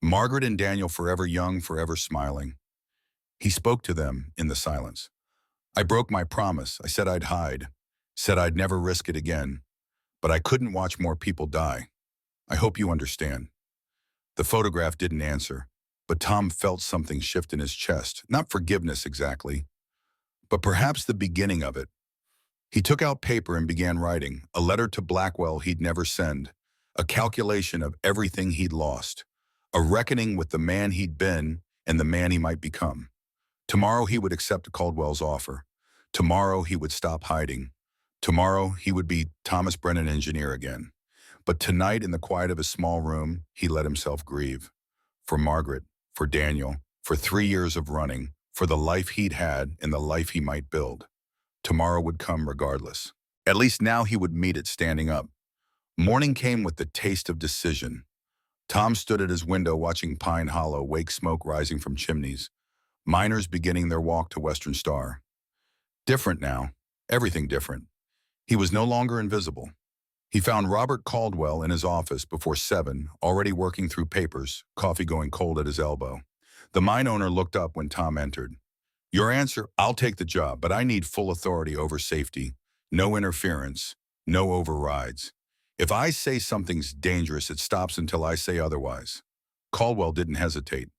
Margaret and Daniel, forever young, forever smiling. He spoke to them in the silence. I broke my promise. I said I'd hide. Said I'd never risk it again. But I couldn't watch more people die. I hope you understand. The photograph didn't answer, but Tom felt something shift in his chest. Not forgiveness exactly, but perhaps the beginning of it. He took out paper and began writing, a letter to Blackwell he'd never send, a calculation of everything he'd lost, a reckoning with the man he'd been and the man he might become. Tomorrow he would accept Caldwell's offer. Tomorrow he would stop hiding. Tomorrow he would be Thomas Brennan, engineer again. But tonight, in the quiet of his small room, he let himself grieve. For Margaret, for Daniel, for 3 years of running, for the life he'd had and the life he might build. Tomorrow would come regardless. At least now he would meet it standing up. Morning came with the taste of decision. Tom stood at his window watching Pine Hollow, wake smoke rising from chimneys. Miners beginning their walk to Western Star. Different now. Everything different. He was no longer invisible. He found Robert Caldwell in his office before 7, already working through papers, coffee going cold at his elbow. The mine owner looked up when Tom entered. Your answer, I'll take the job, but I need full authority over safety. No interference, no overrides. If I say something's dangerous, it stops until I say otherwise. Caldwell didn't hesitate.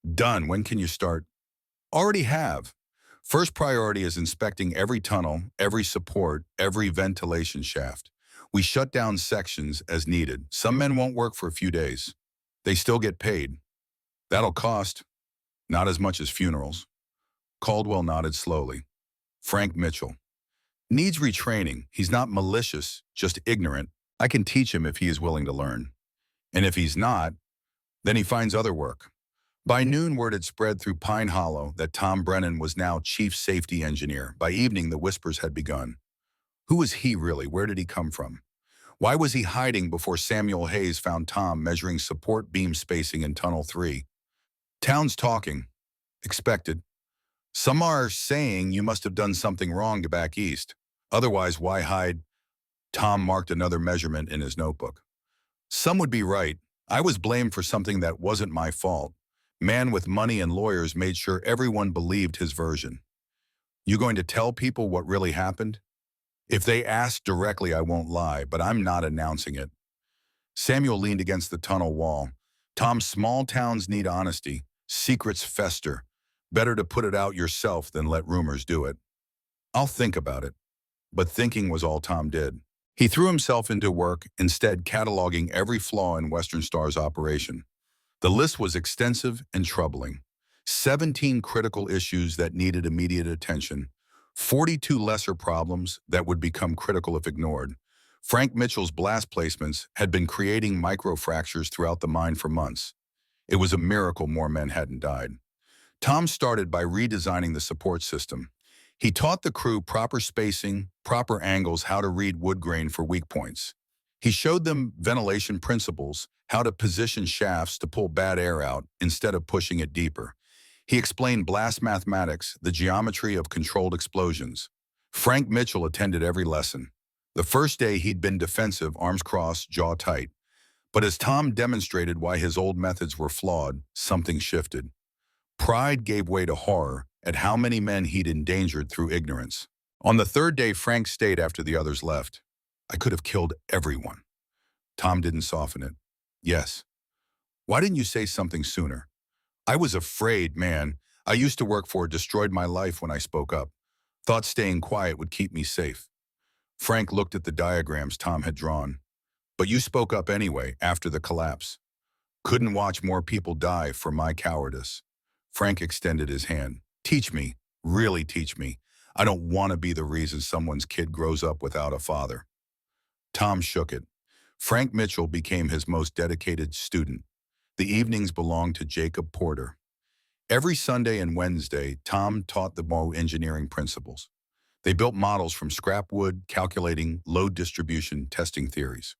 Done. When can you start? Already have. First priority is inspecting every tunnel, every support, every ventilation shaft. We shut down sections as needed. Some men won't work for a few days. They still get paid. That'll cost. Not as much as funerals. Caldwell nodded slowly. Frank Mitchell. Needs retraining. He's not malicious, just ignorant. I can teach him if he is willing to learn. And if he's not, then he finds other work. By noon, word had spread through Pine Hollow that Tom Brennan was now chief safety engineer. By evening, the whispers had begun. Who was he really? Where did he come from? Why was he hiding before Samuel Hayes found Tom measuring support beam spacing in Tunnel 3? Town's talking. Expected. Some are saying you must have done something wrong to back east. Otherwise, why hide? Tom marked another measurement in his notebook. Some would be right. I was blamed for something that wasn't my fault. Man with money and lawyers made sure everyone believed his version. You going to tell people what really happened? If they ask directly, I won't lie, but I'm not announcing it. Samuel leaned against the tunnel wall. Tom, small towns need honesty. Secrets fester. Better to put it out yourself than let rumors do it. I'll think about it. But thinking was all Tom did. He threw himself into work, instead cataloging every flaw in Western Star's operation. The list was extensive and troubling. 17 critical issues that needed immediate attention, 42 lesser problems that would become critical if ignored. Frank Mitchell's blast placements had been creating microfractures throughout the mine for months. It was a miracle more men hadn't died. Tom started by redesigning the support system. He taught the crew proper spacing, proper angles, how to read wood grain for weak points. He showed them ventilation principles, how to position shafts to pull bad air out instead of pushing it deeper. He explained blast mathematics, the geometry of controlled explosions. Frank Mitchell attended every lesson. The first day he'd been defensive, arms crossed, jaw tight. But as Tom demonstrated why his old methods were flawed, something shifted. Pride gave way to horror at how many men he'd endangered through ignorance. On the third day, Frank stayed after the others left. I could have killed everyone. Tom didn't soften it. Yes. Why didn't you say something sooner? I was afraid, man. I used to work for it, destroyed my life when I spoke up. Thought staying quiet would keep me safe. Frank looked at the diagrams Tom had drawn. But you spoke up anyway, after the collapse. Couldn't watch more people die for my cowardice. Frank extended his hand. Teach me, really teach me. I don't want to be the reason someone's kid grows up without a father. Tom shook it. Frank Mitchell became his most dedicated student. The evenings belonged to Jacob Porter. Every Sunday and Wednesday, Tom taught the Mo engineering principles. They built models from scrap wood, calculating load distribution, testing theories.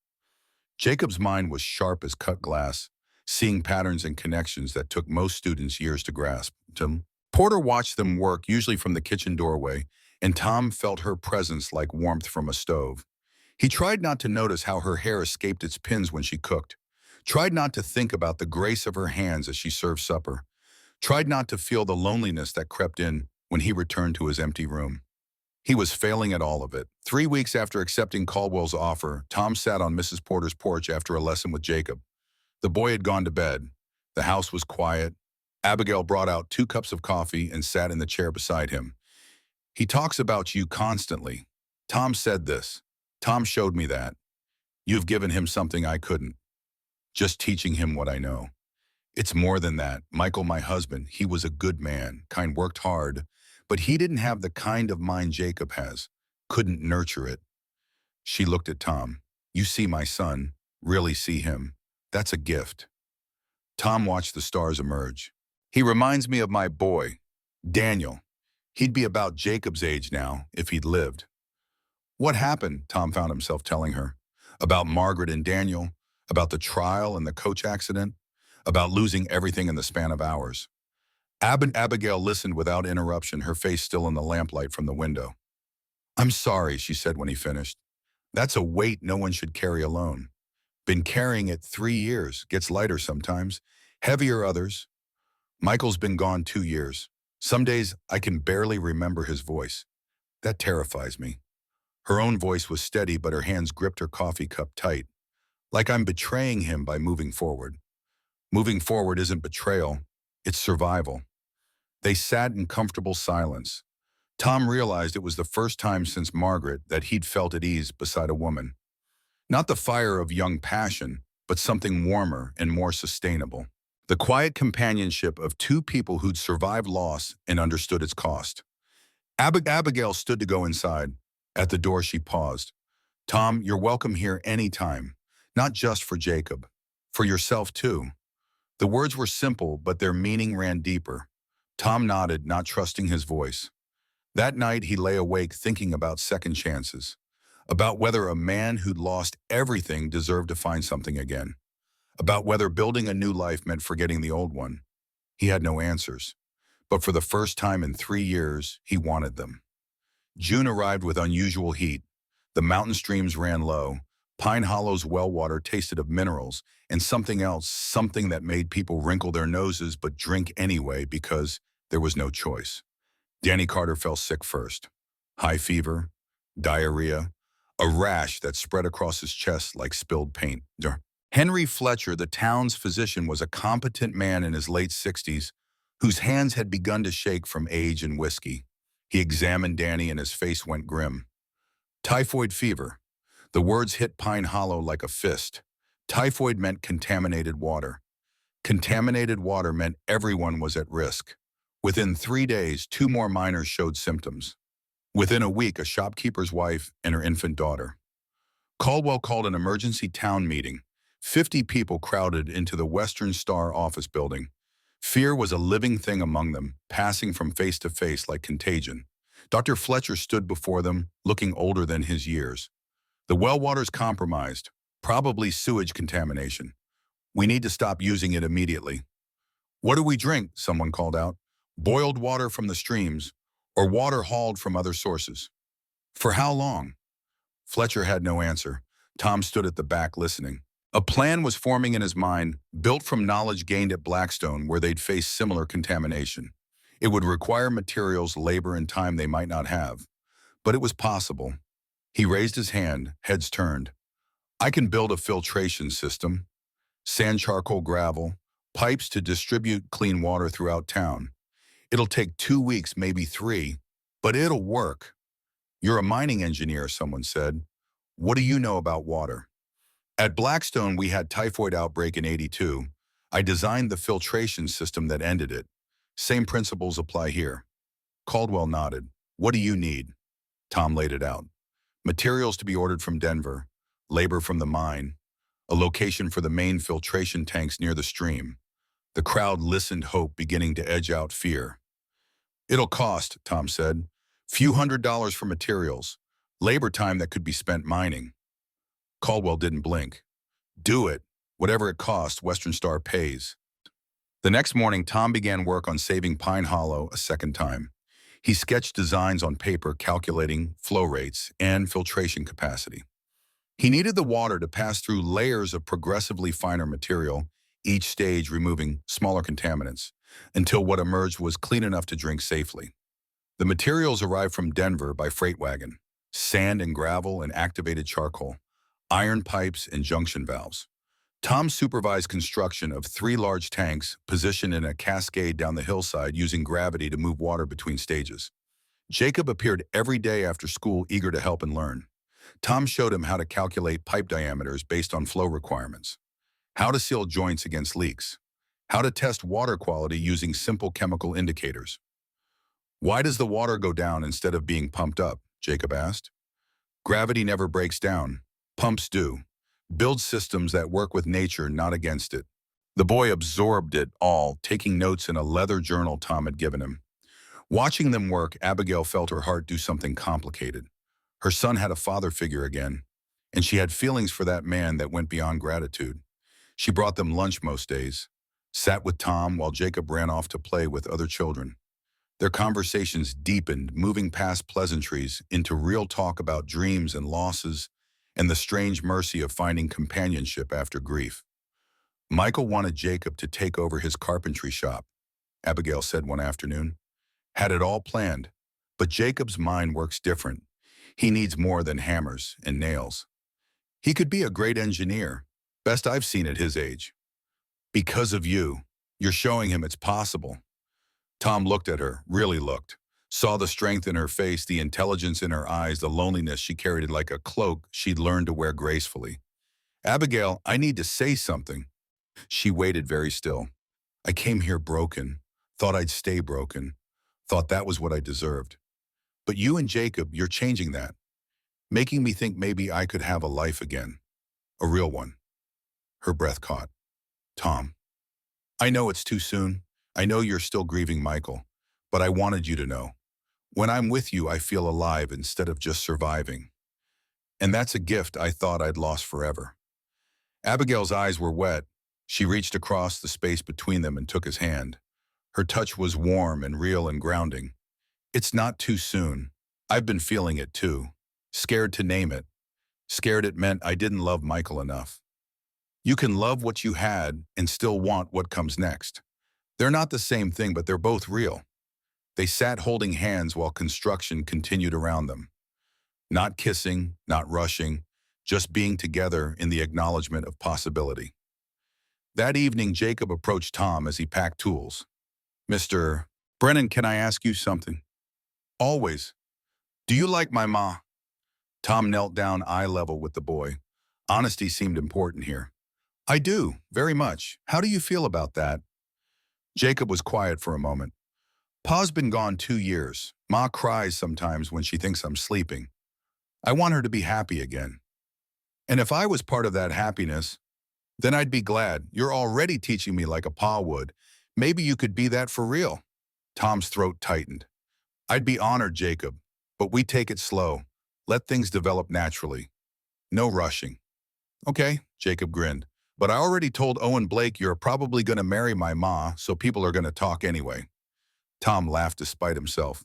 Jacob's mind was sharp as cut glass, seeing patterns and connections that took most students years to grasp. Porter watched them work, usually from the kitchen doorway, and Tom felt her presence like warmth from a stove. He tried not to notice how her hair escaped its pins when she cooked, tried not to think about the grace of her hands as she served supper, tried not to feel the loneliness that crept in when he returned to his empty room. He was failing at all of it. 3 weeks after accepting Caldwell's offer, Tom sat on Mrs. Porter's porch after a lesson with Jacob. The boy had gone to bed. The house was quiet. Abigail brought out 2 cups of coffee and sat in the chair beside him. He talks about you constantly. Tom said this. Tom showed me that. You've given him something I couldn't. Just teaching him what I know. It's more than that. Michael, my husband, he was a good man, worked hard, but he didn't have the kind of mind Jacob has. Couldn't nurture it. She looked at Tom. You see my son, really see him. That's a gift. Tom watched the stars emerge. He reminds me of my boy, Daniel. He'd be about Jacob's age now, if he'd lived. What happened? Tom found himself telling her. About Margaret and Daniel, about the trial and the coach accident, about losing everything in the span of hours. Abigail listened without interruption, her face still in the lamplight from the window. I'm sorry, she said when he finished. That's a weight no one should carry alone. Been carrying it 3 years, gets lighter sometimes, heavier others. Michael's been gone 2 years. Some days I can barely remember his voice. That terrifies me. Her own voice was steady, but her hands gripped her coffee cup tight, like I'm betraying him by moving forward. Moving forward isn't betrayal, it's survival. They sat in comfortable silence. Tom realized it was the first time since Margaret that he'd felt at ease beside a woman. Not the fire of young passion, but something warmer and more sustainable. The quiet companionship of 2 people who'd survived loss and understood its cost. Abigail stood to go inside. At the door, she paused. Tom, you're welcome here anytime, not just for Jacob, for yourself too. The words were simple, but their meaning ran deeper. Tom nodded, not trusting his voice. That night, he lay awake thinking about second chances, about whether a man who'd lost everything deserved to find something again, about whether building a new life meant forgetting the old one. He had no answers, but for the first time in 3 years, he wanted them. June arrived with unusual heat. The mountain streams ran low. Pine Hollow's well water tasted of minerals, and something else, something that made people wrinkle their noses but drink anyway because there was no choice. Danny Carter fell sick first. High fever, diarrhea, a rash that spread across his chest like spilled paint. Henry Fletcher, the town's physician, was a competent man in his late 60s whose hands had begun to shake from age and whiskey. He examined Danny and his face went grim. Typhoid fever. The words hit Pine Hollow like a fist. Typhoid meant contaminated water. Contaminated water meant everyone was at risk. Within 3 days, 2 more miners showed symptoms. Within a week, a shopkeeper's wife and her infant daughter. Caldwell called an emergency town meeting. 50 people crowded into the Western Star office building. Fear was a living thing among them, passing from face to face like contagion. Dr. Fletcher stood before them, looking older than his years. The well water's compromised, probably sewage contamination. We need to stop using it immediately. What do we drink? Someone called out. Boiled water from the streams, or water hauled from other sources. For how long? Fletcher had no answer. Tom stood at the back listening. A plan was forming in his mind, built from knowledge gained at Blackstone where they'd face similar contamination. It would require materials, labor, and time they might not have. But it was possible. He raised his hand, heads turned. I can build a filtration system. Sand, charcoal, gravel, pipes to distribute clean water throughout town. It'll take 2 weeks, maybe 3, but it'll work. You're a mining engineer, someone said. What do you know about water? At Blackstone, we had typhoid outbreak in '82. I designed the filtration system that ended it. Same principles apply here. Caldwell nodded. What do you need? Tom laid it out. Materials to be ordered from Denver, labor from the mine, a location for the main filtration tanks near the stream. The crowd listened, hope beginning to edge out fear. It'll cost, Tom said. Few $100s for materials, labor time that could be spent mining. Caldwell didn't blink. Do it. Whatever it costs, Western Star pays. The next morning, Tom began work on saving Pine Hollow a second time. He sketched designs on paper calculating flow rates and filtration capacity. He needed the water to pass through layers of progressively finer material, each stage removing smaller contaminants, until what emerged was clean enough to drink safely. The materials arrived from Denver by freight wagon: sand and gravel and activated charcoal, iron pipes and junction valves. Tom supervised construction of 3 large tanks positioned in a cascade down the hillside using gravity to move water between stages. Jacob appeared every day after school, eager to help and learn. Tom showed him how to calculate pipe diameters based on flow requirements, how to seal joints against leaks, how to test water quality using simple chemical indicators. Why does the water go down instead of being pumped up? Jacob asked. Gravity never breaks down. Pumps do. Build systems that work with nature, not against it. The boy absorbed it all, taking notes in a leather journal Tom had given him. Watching them work, Abigail felt her heart do something complicated. Her son had a father figure again, and she had feelings for that man that went beyond gratitude. She brought them lunch most days, sat with Tom while Jacob ran off to play with other children. Their conversations deepened, moving past pleasantries into real talk about dreams and losses and the strange mercy of finding companionship after grief. Michael wanted Jacob to take over his carpentry shop, Abigail said one afternoon. Had it all planned, but Jacob's mind works different. He needs more than hammers and nails. He could be a great engineer, best I've seen at his age. Because of you, you're showing him it's possible. Tom looked at her, really looked. Saw the strength in her face, the intelligence in her eyes, the loneliness she carried like a cloak she'd learned to wear gracefully. Abigail, I need to say something. She waited very still. I came here broken, thought I'd stay broken, thought that was what I deserved. But you and Jacob, you're changing that, making me think maybe I could have a life again, a real one. Her breath caught. Tom. I know it's too soon. I know you're still grieving Michael, but I wanted you to know. When I'm with you, I feel alive instead of just surviving. And that's a gift I thought I'd lost forever. Abigail's eyes were wet. She reached across the space between them and took his hand. Her touch was warm and real and grounding. It's not too soon. I've been feeling it too. Scared to name it. Scared it meant I didn't love Michael enough. You can love what you had and still want what comes next. They're not the same thing, but they're both real. They sat holding hands while construction continued around them. Not kissing, not rushing, just being together in the acknowledgement of possibility. That evening, Jacob approached Tom as he packed tools. Mr. Brennan, can I ask you something? Always. Do you like my ma? Tom knelt down eye level with the boy. Honesty seemed important here. I do, very much. How do you feel about that? Jacob was quiet for a moment. Pa's been gone 2 years. Ma cries sometimes when she thinks I'm sleeping. I want her to be happy again. And if I was part of that happiness, then I'd be glad. You're already teaching me like a pa would. Maybe you could be that for real. Tom's throat tightened. I'd be honored, Jacob, but we take it slow. Let things develop naturally. No rushing. Okay, Jacob grinned. But I already told Owen Blake you're probably going to marry my ma, so people are going to talk anyway. Tom laughed despite himself.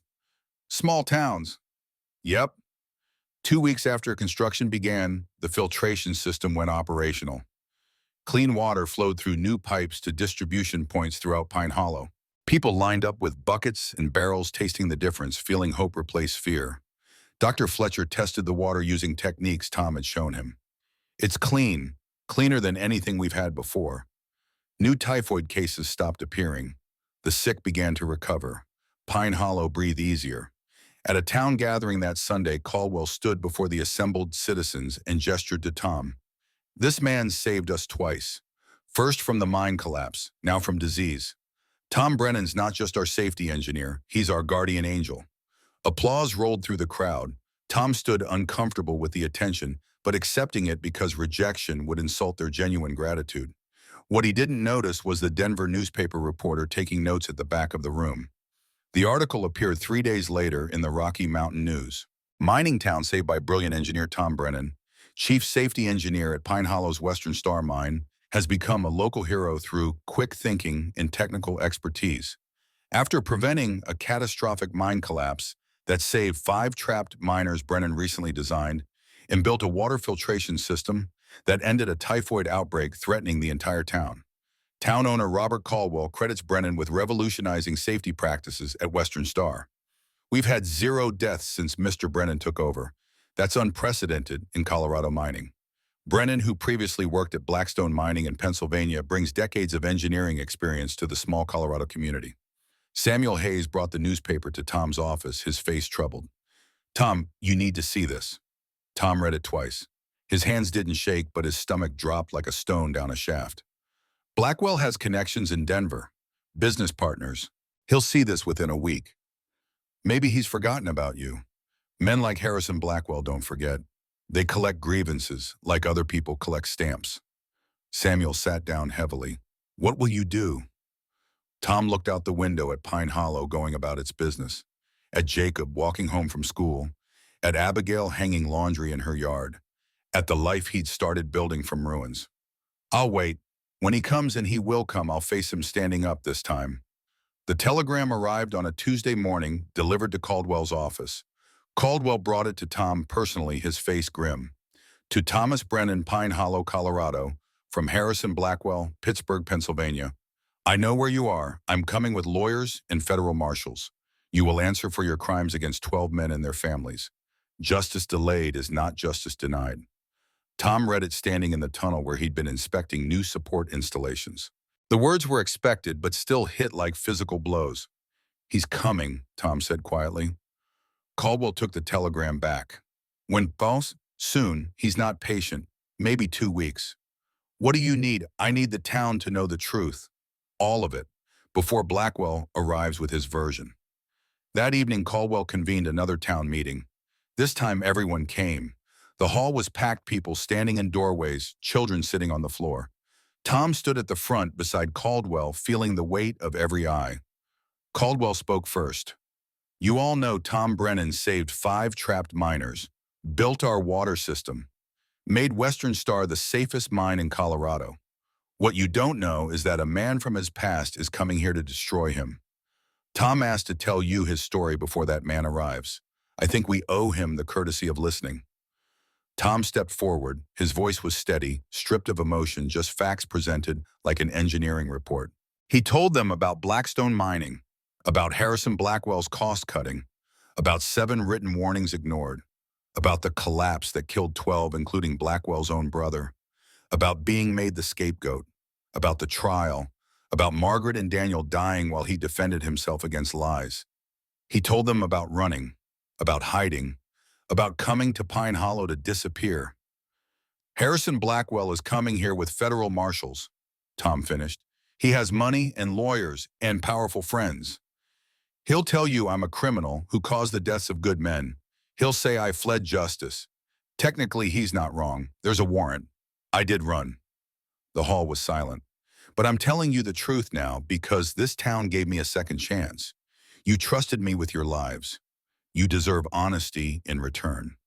Small towns. Yep. 2 weeks after construction began, the filtration system went operational. Clean water flowed through new pipes to distribution points throughout Pine Hollow. People lined up with buckets and barrels, tasting the difference, feeling hope replace fear. Dr. Fletcher tested the water using techniques Tom had shown him. It's clean, cleaner than anything we've had before. New typhoid cases stopped appearing. The sick began to recover. Pine Hollow breathed easier. At a town gathering that Sunday, Caldwell stood before the assembled citizens and gestured to Tom. This man saved us twice. First from the mine collapse, now from disease. Tom Brennan's not just our safety engineer, he's our guardian angel. Applause rolled through the crowd. Tom stood uncomfortable with the attention, but accepting it because rejection would insult their genuine gratitude. What he didn't notice was the Denver newspaper reporter taking notes at the back of the room. The article appeared 3 days later in the Rocky Mountain News. Mining town saved by brilliant engineer Tom Brennan, chief safety engineer at Pine Hollow's Western Star Mine, has become a local hero through quick thinking and technical expertise. After preventing a catastrophic mine collapse that saved 5 trapped miners, Brennan recently designed and built a water filtration system that ended a typhoid outbreak threatening the entire town. Town owner Robert Caldwell credits Brennan with revolutionizing safety practices at Western Star. We've had 0 deaths since Mr. Brennan took over. That's unprecedented in Colorado mining. Brennan, who previously worked at Blackstone Mining in Pennsylvania, brings decades of engineering experience to the small Colorado community. Samuel Hayes brought the newspaper to Tom's office, his face troubled. Tom, you need to see this. Tom read it twice. His hands didn't shake, but his stomach dropped like a stone down a shaft. Blackwell has connections in Denver, business partners. He'll see this within a week. Maybe he's forgotten about you. Men like Harrison Blackwell don't forget. They collect grievances like other people collect stamps. Samuel sat down heavily. What will you do? Tom looked out the window at Pine Hollow going about its business, at Jacob walking home from school, at Abigail hanging laundry in her yard, at the life he'd started building from ruins. I'll wait. When he comes, and he will come, I'll face him standing up this time. The telegram arrived on a Tuesday morning, delivered to Caldwell's office. Caldwell brought it to Tom personally, his face grim. To Thomas Brennan, Pine Hollow, Colorado, from Harrison Blackwell, Pittsburgh, Pennsylvania. I know where you are. I'm coming with lawyers and federal marshals. You will answer for your crimes against 12 men and their families. Justice delayed is not justice denied. Tom read it standing in the tunnel where he'd been inspecting new support installations. The words were expected, but still hit like physical blows. He's coming, Tom said quietly. Caldwell took the telegram back. When boss? Soon. He's not patient. Maybe 2 weeks. What do you need? I need the town to know the truth. All of it, before Blackwell arrives with his version. That evening, Caldwell convened another town meeting. This time, everyone came. The hall was packed, people standing in doorways, children sitting on the floor. Tom stood at the front beside Caldwell, feeling the weight of every eye. Caldwell spoke first. "You all know Tom Brennan saved 5 trapped miners, built our water system, made Western Star the safest mine in Colorado. What you don't know is that a man from his past is coming here to destroy him. Tom asked to tell you his story before that man arrives. I think we owe him the courtesy of listening." Tom stepped forward. His voice was steady, stripped of emotion, just facts presented like an engineering report. He told them about Blackstone mining, about Harrison Blackwell's cost cutting, about 7 written warnings ignored, about the collapse that killed 12, including Blackwell's own brother, about being made the scapegoat, about the trial, about Margaret and Daniel dying while he defended himself against lies. He told them about running, about hiding, about coming to Pine Hollow to disappear. "Harrison Blackwell is coming here with federal marshals," Tom finished. "He has money and lawyers and powerful friends. He'll tell you I'm a criminal who caused the deaths of good men. He'll say I fled justice. Technically, he's not wrong. There's a warrant. I did run." The hall was silent. "But I'm telling you the truth now because this town gave me a second chance. You trusted me with your lives. You deserve honesty in return."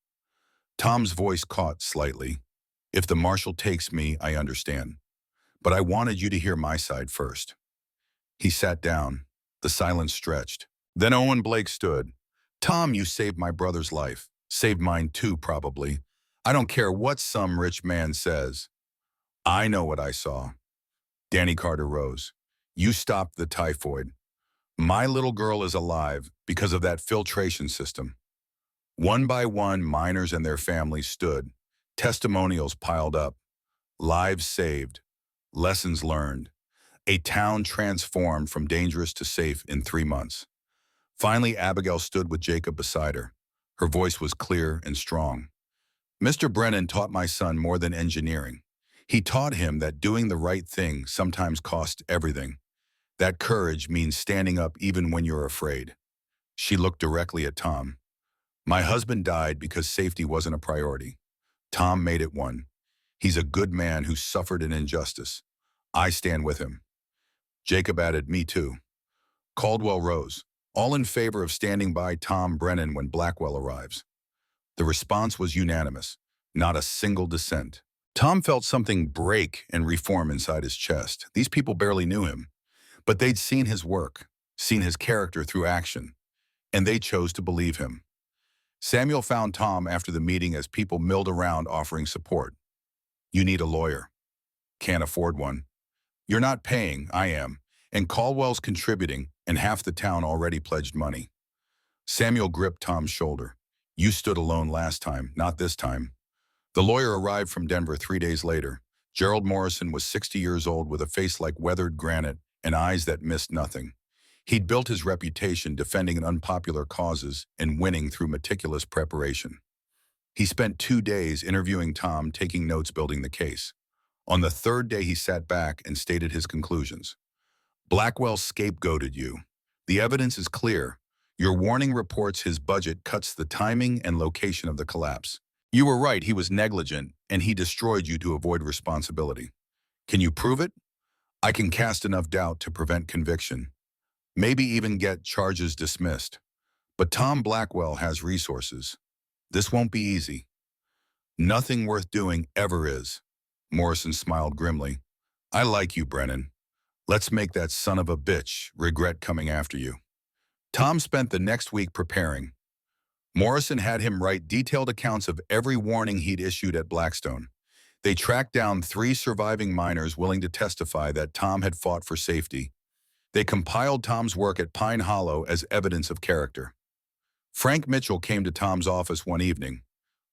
Tom's voice caught slightly. "If the marshal takes me, I understand. But I wanted you to hear my side first." He sat down. The silence stretched. Then Owen Blake stood. "Tom, you saved my brother's life. Saved mine too, probably. I don't care what some rich man says. I know what I saw." Danny Carter rose. "You stopped the typhoid. My little girl is alive because of that filtration system." One by one, miners and their families stood. Testimonials piled up. Lives saved. Lessons learned. A town transformed from dangerous to safe in 3 months. Finally, Abigail stood with Jacob beside her. Her voice was clear and strong. "Mr. Brennan taught my son more than engineering. He taught him that doing the right thing sometimes costs everything. That courage means standing up even when you're afraid." She looked directly at Tom. "My husband died because safety wasn't a priority. Tom made it one. He's a good man who suffered an injustice. I stand with him." Jacob added, "Me too." Caldwell rose. "All in favor of standing by Tom Brennan when Blackwell arrives." The response was unanimous. Not a single dissent. Tom felt something break and reform inside his chest. These people barely knew him. But they'd seen his work, seen his character through action, and they chose to believe him. Samuel found Tom after the meeting as people milled around offering support. "You need a lawyer." "Can't afford one." "You're not paying, I am, and Caldwell's contributing, and half the town already pledged money." Samuel gripped Tom's shoulder. "You stood alone last time, not this time." The lawyer arrived from Denver 3 days later. Gerald Morrison was 60 years old with a face like weathered granite and eyes that missed nothing. He'd built his reputation defending unpopular causes and winning through meticulous preparation. He spent 2 days interviewing Tom, taking notes, building the case. On the 3rd day, he sat back and stated his conclusions. "Blackwell scapegoated you. The evidence is clear. Your warning reports his budget cuts the timing and location of the collapse. You were right, he was negligent, and he destroyed you to avoid responsibility. Can you prove it? I can cast enough doubt to prevent conviction. Maybe even get charges dismissed. But Tom Blackwell has resources. This won't be easy." "Nothing worth doing ever is." Morrison smiled grimly. "I like you, Brennan. Let's make that son of a bitch regret coming after you." Tom spent the next week preparing. Morrison had him write detailed accounts of every warning he'd issued at Blackstone. They tracked down 3 surviving miners willing to testify that Tom had fought for safety. They compiled Tom's work at Pine Hollow as evidence of character. Frank Mitchell came to Tom's office one evening.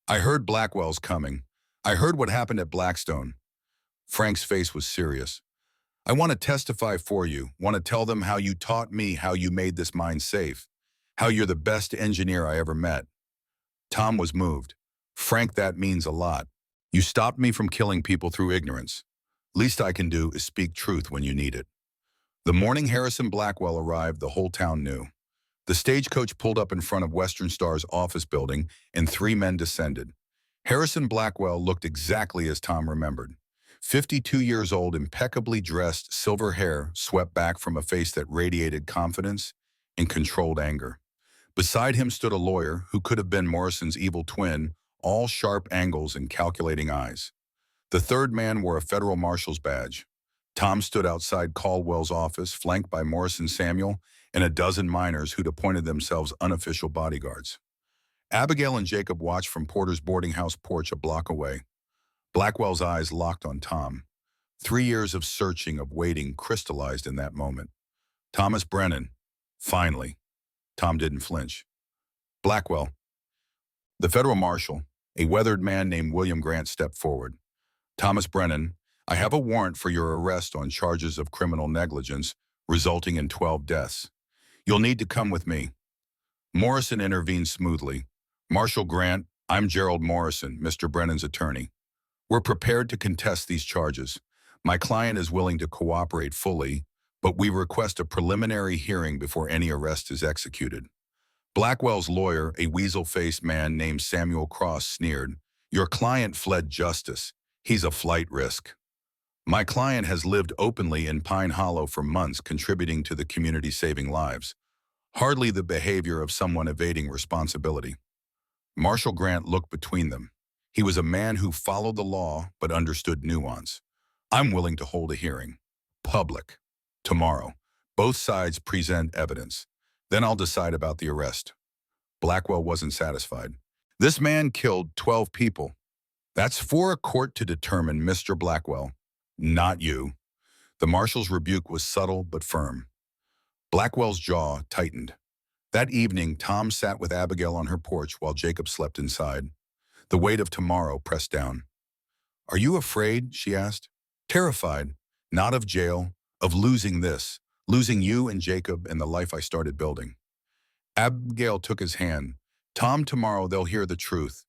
"I heard Blackwell's coming. I heard what happened at Blackstone." Frank's face was serious. "I want to testify for you, want to tell them how you taught me how you made this mine safe, how you're the best engineer I ever met." Tom was moved. "Frank, that means a lot. You stopped me from killing people through ignorance. Least I can do is speak truth when you need it." The morning Harrison Blackwell arrived, the whole town knew. The stagecoach pulled up in front of Western Star's office building, and 3 men descended. Harrison Blackwell looked exactly as Tom remembered. 52 years old, impeccably dressed, silver hair swept back from a face that radiated confidence and controlled anger. Beside him stood a lawyer who could have been Morrison's evil twin, all sharp angles and calculating eyes. The third man wore a federal marshal's badge. Tom stood outside Caldwell's office, flanked by Morrison Samuel and a dozen miners who'd appointed themselves unofficial bodyguards. Abigail and Jacob watched from Porter's boarding house porch a block away. Blackwell's eyes locked on Tom. 3 years of searching, of waiting, crystallized in that moment. Thomas Brennan. Finally. Tom didn't flinch. Blackwell. The federal marshal, a weathered man named William Grant, stepped forward. Thomas Brennan, I have a warrant for your arrest on charges of criminal negligence, resulting in 12 deaths. You'll need to come with me. Morrison intervened smoothly. Marshal Grant, I'm Gerald Morrison, Mr. Brennan's attorney. We're prepared to contest these charges. My client is willing to cooperate fully, but we request a preliminary hearing before any arrest is executed. Blackwell's lawyer, a weasel-faced man named Samuel Cross, sneered, Your client fled justice. He's a flight risk. My client has lived openly in Pine Hollow for months, contributing to the community, saving lives. Hardly the behavior of someone evading responsibility. Marshal Grant looked between them. He was a man who followed the law but understood nuance. I'm willing to hold a hearing. Public. Tomorrow. Both sides present evidence. Then I'll decide about the arrest. Blackwell wasn't satisfied. This man killed 12 people. That's for a court to determine, Mr. Blackwell. Not you. The marshal's rebuke was subtle but firm. Blackwell's jaw tightened. That evening, Tom sat with Abigail on her porch while Jacob slept inside. The weight of tomorrow pressed down. Are you afraid? She asked. Terrified. Not of jail, of losing this, losing you and Jacob and the life I started building. Abigail took his hand. Tom, tomorrow they'll hear the truth.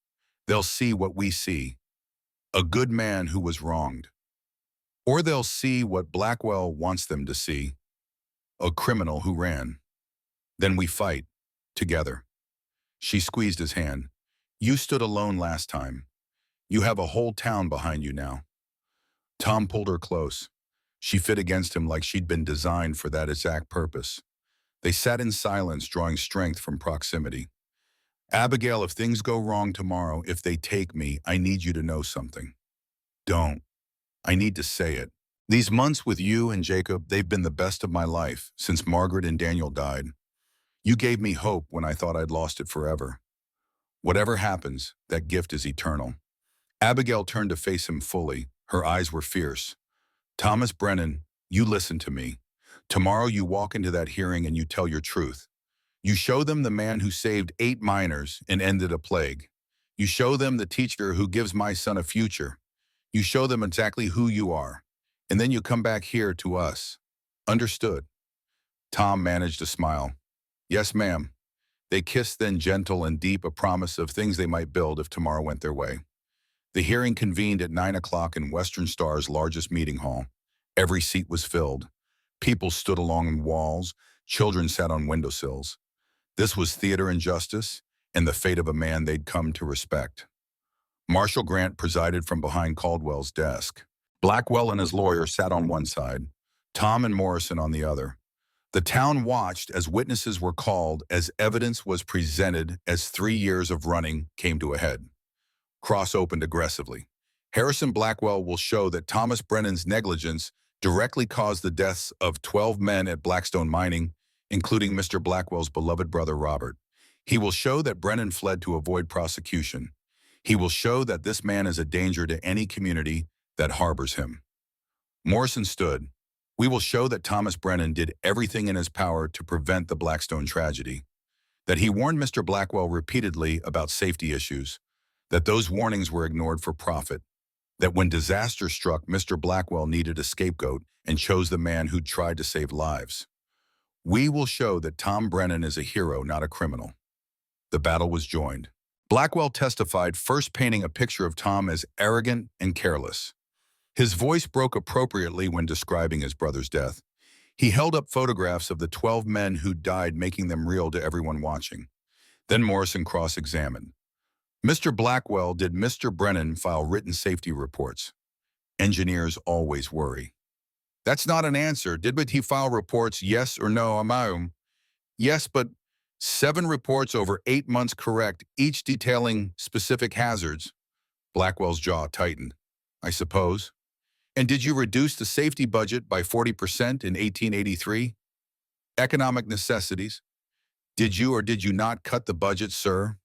They'll see what we see. A good man who was wronged. Or they'll see what Blackwell wants them to see. A criminal who ran. Then we fight. Together. She squeezed his hand. You stood alone last time. You have a whole town behind you now. Tom pulled her close. She fit against him like she'd been designed for that exact purpose. They sat in silence, drawing strength from proximity. Abigail, if things go wrong tomorrow, if they take me, I need you to know something. Don't. I need to say it. These months with you and Jacob, they've been the best of my life since Margaret and Daniel died. You gave me hope when I thought I'd lost it forever. Whatever happens, that gift is eternal. Abigail turned to face him fully. Her eyes were fierce. Thomas Brennan, you listen to me. Tomorrow you walk into that hearing and you tell your truth. You show them the man who saved 8 miners and ended a plague. You show them the teacher who gives my son a future. You show them exactly who you are. And then you come back here to us. Understood? Tom managed a smile. Yes, ma'am. They kissed, then gentle and deep, a promise of things they might build if tomorrow went their way. The hearing convened at 9 o'clock in Western Star's largest meeting hall. Every seat was filled. People stood along walls. Children sat on windowsills. This was theater and justice, and the fate of a man they'd come to respect. Marshal Grant presided from behind Caldwell's desk. Blackwell and his lawyer sat on one side, Tom and Morrison on the other. The town watched as witnesses were called, as evidence was presented, as 3 years of running came to a head. Cross opened aggressively. Harrison Blackwell will show that Thomas Brennan's negligence directly caused the deaths of 12 men at Blackstone Mining, including Mr. Blackwell's beloved brother Robert. He will show that Brennan fled to avoid prosecution. He will show that this man is a danger to any community that harbors him. Morrison stood. We will show that Thomas Brennan did everything in his power to prevent the Blackstone tragedy, that he warned Mr. Blackwell repeatedly about safety issues, that those warnings were ignored for profit, that when disaster struck, Mr. Blackwell needed a scapegoat and chose the man who'd tried to save lives. We will show that Tom Brennan is a hero, not a criminal. The battle was joined. Blackwell testified, first painting a picture of Tom as arrogant and careless. His voice broke appropriately when describing his brother's death. He held up photographs of the 12 men who died, making them real to everyone watching. Then Morrison cross-examined. Mr. Blackwell, did Mr. Brennan file written safety reports? Engineers always worry. That's not an answer. Did he file reports, yes or no? Yes, but 7 reports over 8 months correct, each detailing specific hazards. Blackwell's jaw tightened. I suppose. And did you reduce the safety budget by 40% in 1883? Economic necessities. Did you or did you not cut the budget, sir?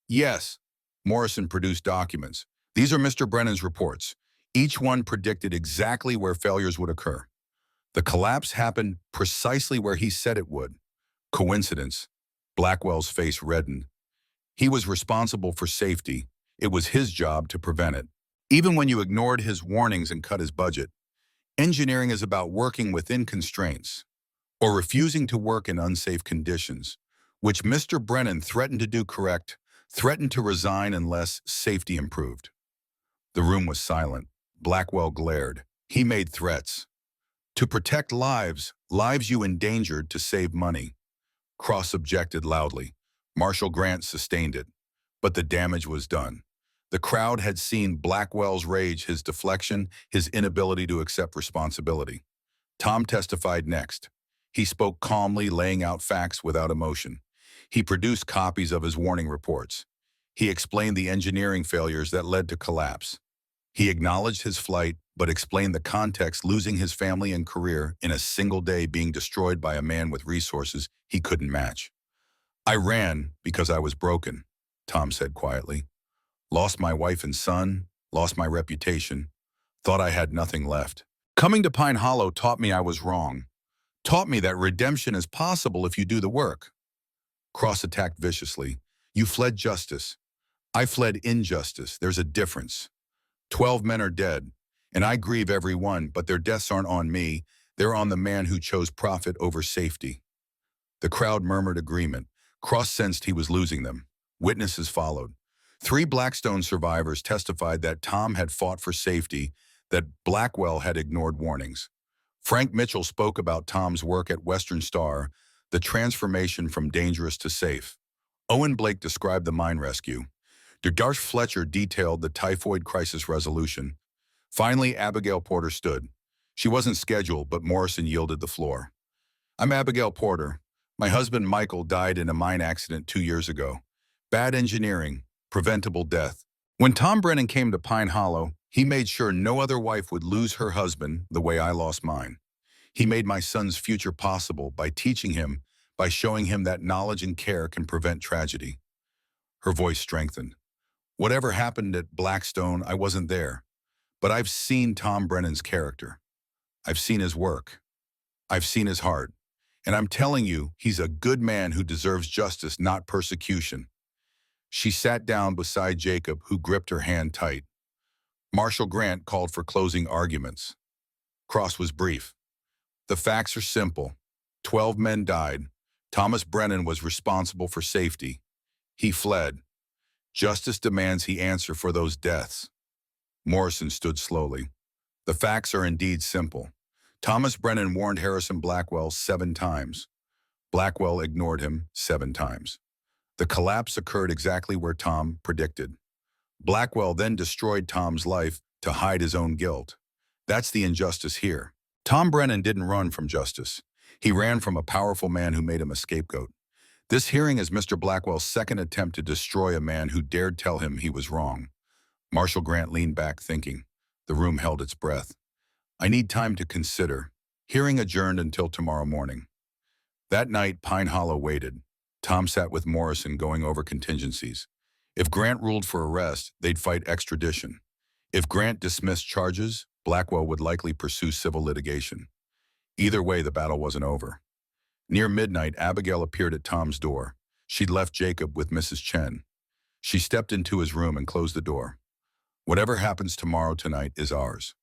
Yes. Morrison produced documents. These are Mr. Brennan's reports. Each one predicted exactly where failures would occur. The collapse happened precisely where he said it would. Coincidence? Blackwell's face reddened. He was responsible for safety. It was his job to prevent it. Even when you ignored his warnings and cut his budget, engineering is about working within constraints or refusing to work in unsafe conditions, which Mr. Brennan threatened to do correct, threatened to resign unless safety improved. The room was silent. Blackwell glared. He made threats. To protect lives, lives you endangered to save money. Cross objected loudly. Marshall Grant sustained it. But the damage was done. The crowd had seen Blackwell's rage, his deflection, his inability to accept responsibility. Tom testified next. He spoke calmly, laying out facts without emotion. He produced copies of his warning reports. He explained the engineering failures that led to collapse. He acknowledged his flight, but explained the context, losing his family and career in a single day, being destroyed by a man with resources he couldn't match. I ran because I was broken, Tom said quietly. Lost my wife and son, lost my reputation, thought I had nothing left. Coming to Pine Hollow taught me I was wrong, taught me that redemption is possible if you do the work. Cross attacked viciously. You fled justice. I fled injustice. There's a difference. 12 men are dead, and I grieve every one, but their deaths aren't on me. They're on the man who chose profit over safety. The crowd murmured agreement. Cross sensed he was losing them. Witnesses followed. 3 Blackstone survivors testified that Tom had fought for safety, that Blackwell had ignored warnings. Frank Mitchell spoke about Tom's work at Western Star, the transformation from dangerous to safe. Owen Blake described the mine rescue. Darsh Fletcher detailed the typhoid crisis resolution. Finally, Abigail Porter stood. She wasn't scheduled, but Morrison yielded the floor. I'm Abigail Porter. My husband Michael died in a mine accident 2 years ago. Bad engineering, preventable death. When Tom Brennan came to Pine Hollow, he made sure no other wife would lose her husband the way I lost mine. He made my son's future possible by teaching him, by showing him that knowledge and care can prevent tragedy. Her voice strengthened. Whatever happened at Blackstone, I wasn't there. But I've seen Tom Brennan's character. I've seen his work. I've seen his heart. And I'm telling you, he's a good man who deserves justice, not persecution. She sat down beside Jacob, who gripped her hand tight. Marshall Grant called for closing arguments. Cross was brief. The facts are simple. 12 men died. Thomas Brennan was responsible for safety. He fled. Justice demands he answer for those deaths. Morrison stood slowly. The facts are indeed simple. Thomas Brennan warned Harrison Blackwell 7 times. Blackwell ignored him 7 times. The collapse occurred exactly where Tom predicted. Blackwell then destroyed Tom's life to hide his own guilt. That's the injustice here. Tom Brennan didn't run from justice. He ran from a powerful man who made him a scapegoat. This hearing is Mr. Blackwell's second attempt to destroy a man who dared tell him he was wrong. Marshall Grant leaned back, thinking. The room held its breath. I need time to consider. Hearing adjourned until tomorrow morning. That night, Pine Hollow waited. Tom sat with Morrison going over contingencies. If Grant ruled for arrest, they'd fight extradition. If Grant dismissed charges, Blackwell would likely pursue civil litigation. Either way, the battle wasn't over. Near midnight, Abigail appeared at Tom's door. She'd left Jacob with Mrs. Chen. She stepped into his room and closed the door. Whatever happens tomorrow tonight is ours.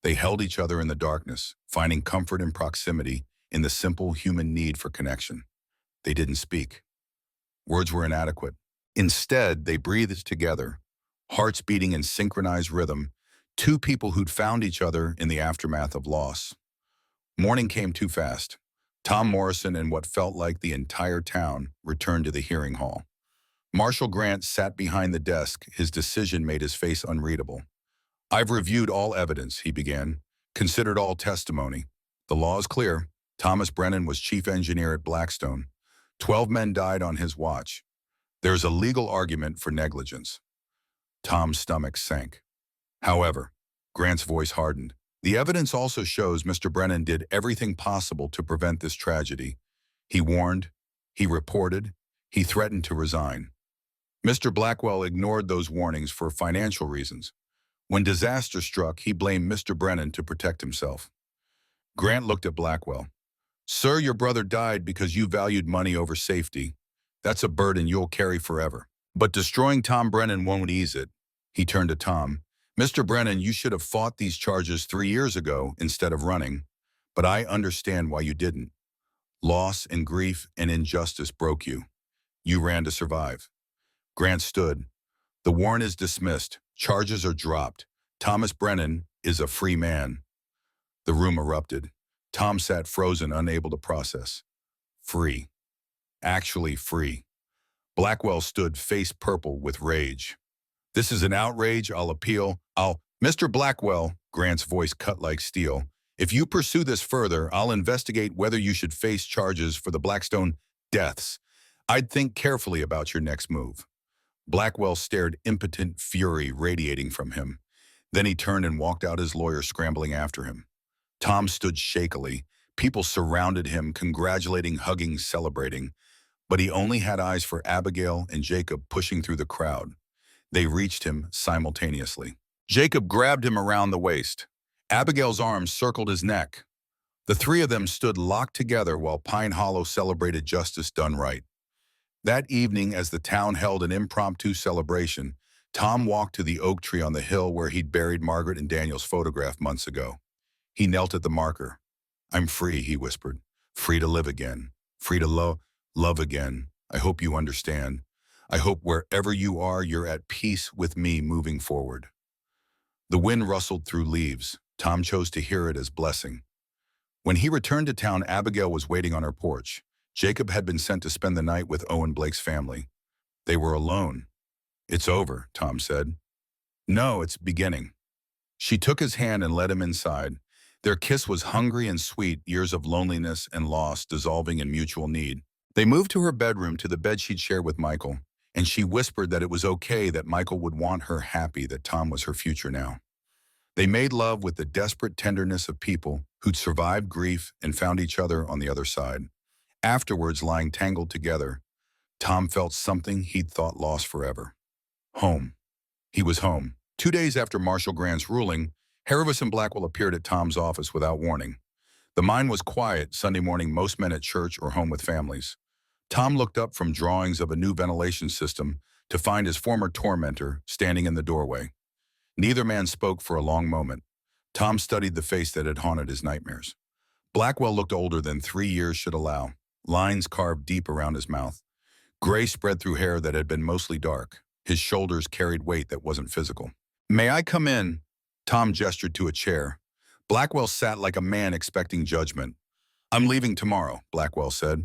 They held each other in the darkness, finding comfort in proximity, in the simple human need for connection. They didn't speak. Words were inadequate. Instead, they breathed together, hearts beating in synchronized rhythm, 2 people who'd found each other in the aftermath of loss. Morning came too fast. Tom Morrison and what felt like the entire town returned to the hearing hall. Marshall Grant sat behind the desk. His decision made his face unreadable. I've reviewed all evidence, he began, considered all testimony. The law is clear. Thomas Brennan was chief engineer at Blackstone. 12 men died on his watch. There's a legal argument for negligence. Tom's stomach sank. However, Grant's voice hardened. The evidence also shows Mr. Brennan did everything possible to prevent this tragedy. He warned, he reported, he threatened to resign. Mr. Blackwell ignored those warnings for financial reasons. When disaster struck, he blamed Mr. Brennan to protect himself. Grant looked at Blackwell. Sir, your brother died because you valued money over safety. That's a burden you'll carry forever. But destroying Tom Brennan won't ease it. He turned to Tom. Mr. Brennan, you should have fought these charges 3 years ago instead of running. But I understand why you didn't. Loss and grief and injustice broke you. You ran to survive. Grant stood. The warrant is dismissed. Charges are dropped. Thomas Brennan is a free man. The room erupted. Tom sat frozen, unable to process. Free. Actually free. Blackwell stood face purple with rage. This is an outrage. I'll appeal. Mr. Blackwell, Grant's voice cut like steel, if you pursue this further, I'll investigate whether you should face charges for the Blackstone deaths. I'd think carefully about your next move. Blackwell stared, impotent fury radiating from him. Then he turned and walked out, his lawyer scrambling after him. Tom stood shakily. People surrounded him, congratulating, hugging, celebrating. But he only had eyes for Abigail and Jacob pushing through the crowd. They reached him simultaneously. Jacob grabbed him around the waist. Abigail's arms circled his neck. The three of them stood locked together while Pine Hollow celebrated justice done right. That evening, as the town held an impromptu celebration, Tom walked to the oak tree on the hill where he'd buried Margaret and Daniel's photograph months ago. He knelt at the marker. I'm free, he whispered. Free to live again. Free to love again. I hope you understand. I hope wherever you are, you're at peace with me moving forward. The wind rustled through leaves. Tom chose to hear it as blessing. When he returned to town, Abigail was waiting on her porch. Jacob had been sent to spend the night with Owen Blake's family. They were alone. It's over, Tom said. No, it's beginning. She took his hand and led him inside. Their kiss was hungry and sweet, years of loneliness and loss dissolving in mutual need. They moved to her bedroom, to the bed she'd shared with Michael, and she whispered that it was okay, that Michael would want her happy, that Tom was her future now. They made love with the desperate tenderness of people who'd survived grief and found each other on the other side. Afterwards, lying tangled together, Tom felt something he'd thought lost forever. Home. He was home. 2 days after Marshall Grant's ruling, Harris and Blackwell appeared at Tom's office without warning. The mine was quiet. Sunday morning, most men at church or home with families. Tom looked up from drawings of a new ventilation system to find his former tormentor standing in the doorway. Neither man spoke for a long moment. Tom studied the face that had haunted his nightmares. Blackwell looked older than 3 years should allow, lines carved deep around his mouth. Gray spread through hair that had been mostly dark. His shoulders carried weight that wasn't physical. May I come in? Tom gestured to a chair. Blackwell sat like a man expecting judgment. I'm leaving tomorrow, Blackwell said.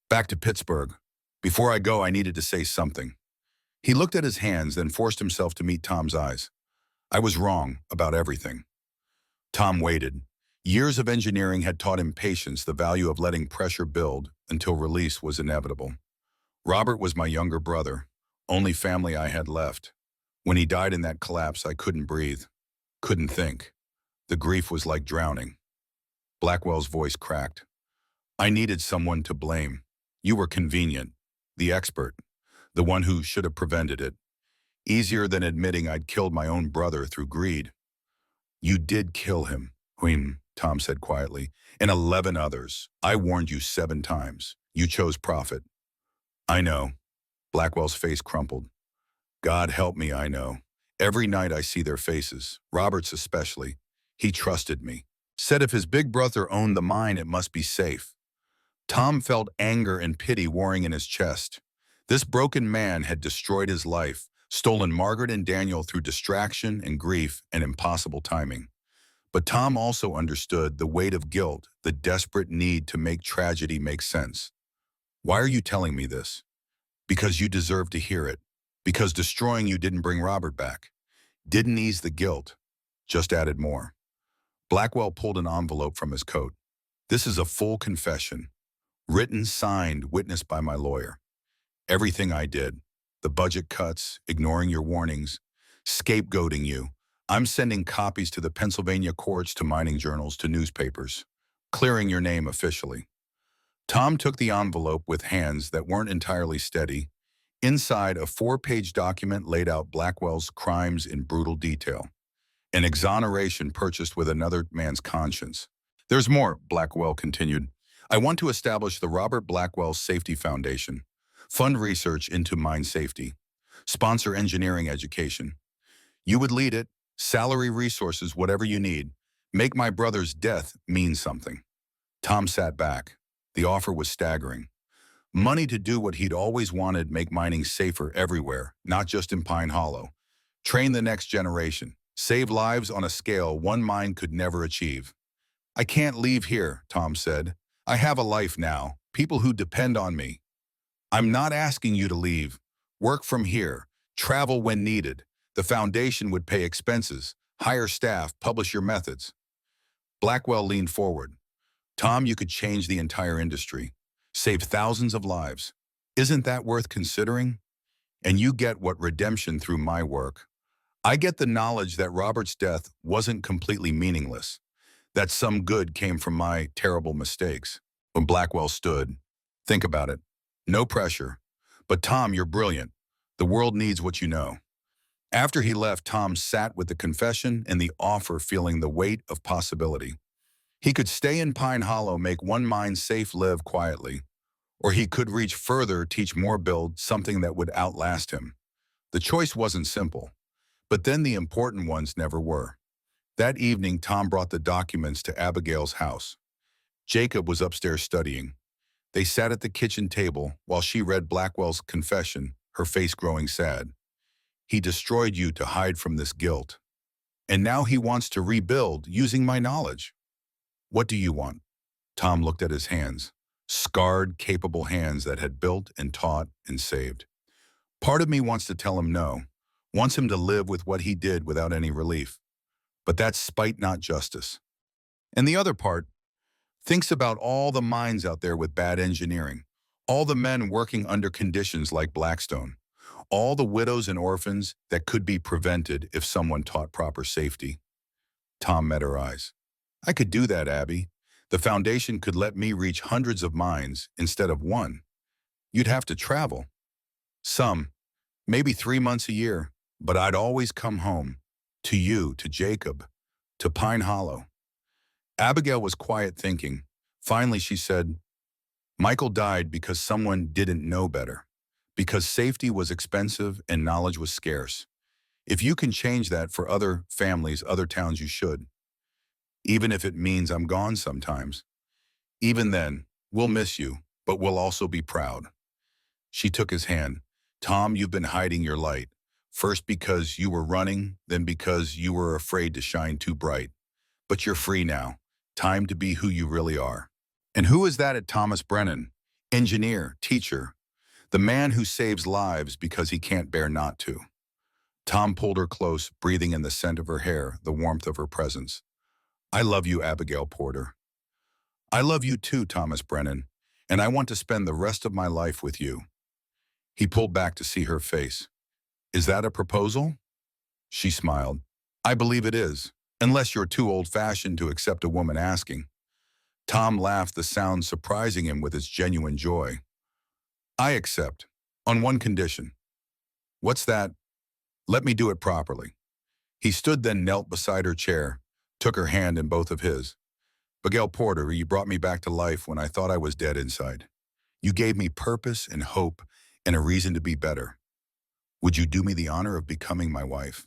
Back to Pittsburgh. Before I go, I needed to say something. He looked at his hands, then forced himself to meet Tom's eyes. I was wrong about everything. Tom waited. Years of engineering had taught him patience, the value of letting pressure build until release was inevitable. Robert was my younger brother, only family I had left. When he died in that collapse, I couldn't breathe, couldn't think. The grief was like drowning. Blackwell's voice cracked. I needed someone to blame. You were convenient, the expert, the one who should have prevented it. Easier than admitting I'd killed my own brother through greed. You did kill him, Tom said quietly, and 11 others. I warned you 7 times. You chose profit. I know. Blackwell's face crumpled. God help me, I know. Every night I see their faces, Robert's especially. He trusted me. Said if his big brother owned the mine, it must be safe. Tom felt anger and pity warring in his chest. This broken man had destroyed his life, stolen Margaret and Daniel through distraction and grief and impossible timing. But Tom also understood the weight of guilt, the desperate need to make tragedy make sense. Why are you telling me this? Because you deserve to hear it. Because destroying you didn't bring Robert back. Didn't ease the guilt. just added more. Blackwell pulled an envelope from his coat. This is a full confession. Written, signed, witnessed by my lawyer. Everything I did. The budget cuts, ignoring your warnings, scapegoating you. I'm sending copies to the Pennsylvania courts, to mining journals, to newspapers. Clearing your name officially. Tom took the envelope with hands that weren't entirely steady. Inside, a 4-page document laid out Blackwell's crimes in brutal detail. An exoneration purchased with another man's conscience. There's more, Blackwell continued. I want to establish the Robert Blackwell Safety Foundation. Fund research into mine safety. Sponsor engineering education. You would lead it. Salary, resources, whatever you need. Make my brother's death mean something. Tom sat back. The offer was staggering. Money to do what he'd always wanted, make mining safer everywhere, not just in Pine Hollow. Train the next generation. Save lives on a scale one mine could never achieve. I can't leave here, Tom said. I have a life now, people who depend on me. I'm not asking you to leave. Work from here. Travel when needed. The foundation would pay expenses, hire staff, publish your methods. Blackwell leaned forward. Tom, you could change the entire industry. Save thousands of lives. Isn't that worth considering? And you get what redemption through my work. I get the knowledge that Robert's death wasn't completely meaningless, that some good came from my terrible mistakes. When Blackwell stood, think about it. No pressure. But Tom, you're brilliant. The world needs what you know. After he left, Tom sat with the confession and the offer, feeling the weight of possibility. He could stay in Pine Hollow, make one mine safe, live quietly. Or he could reach further, teach more, build something that would outlast him. The choice wasn't simple, but then the important ones never were. That evening, Tom brought the documents to Abigail's house. Jacob was upstairs studying. They sat at the kitchen table while she read Blackwell's confession, her face growing sad. He destroyed you to hide from this guilt. And now he wants to rebuild using my knowledge. What do you want? Tom looked at his hands. Scarred, capable hands that had built and taught and saved. Part of me wants to tell him no, wants him to live with what he did without any relief. But that's spite, not justice. And the other part thinks about all the mines out there with bad engineering, all the men working under conditions like Blackstone, all the widows and orphans that could be prevented if someone taught proper safety. Tom met her eyes. I could do that, Abby. The foundation could let me reach hundreds of mines instead of one. You'd have to travel. Some, maybe 3 months a year, but I'd always come home. To you, to Jacob, to Pine Hollow. Abigail was quiet, thinking. Finally, she said, Michael died because someone didn't know better, because safety was expensive and knowledge was scarce. If you can change that for other families, other towns, you should. Even if it means I'm gone sometimes. Even then, we'll miss you, but we'll also be proud. She took his hand. Tom, you've been hiding your light. First because you were running, then because you were afraid to shine too bright. But you're free now. Time to be who you really are. And who is that at Thomas Brennan? Engineer, teacher, the man who saves lives because he can't bear not to. Tom pulled her close, breathing in the scent of her hair, the warmth of her presence. I love you, Abigail Porter. I love you too, Thomas Brennan, and I want to spend the rest of my life with you. He pulled back to see her face. Is that a proposal? She smiled. I believe it is, unless you're too old-fashioned to accept a woman asking. Tom laughed, the sound surprising him with its genuine joy. I accept, on one condition. What's that? Let me do it properly. He stood, then knelt beside her chair, took her hand in both of his. Abigail Porter, you brought me back to life when I thought I was dead inside. You gave me purpose and hope and a reason to be better. Would you do me the honor of becoming my wife?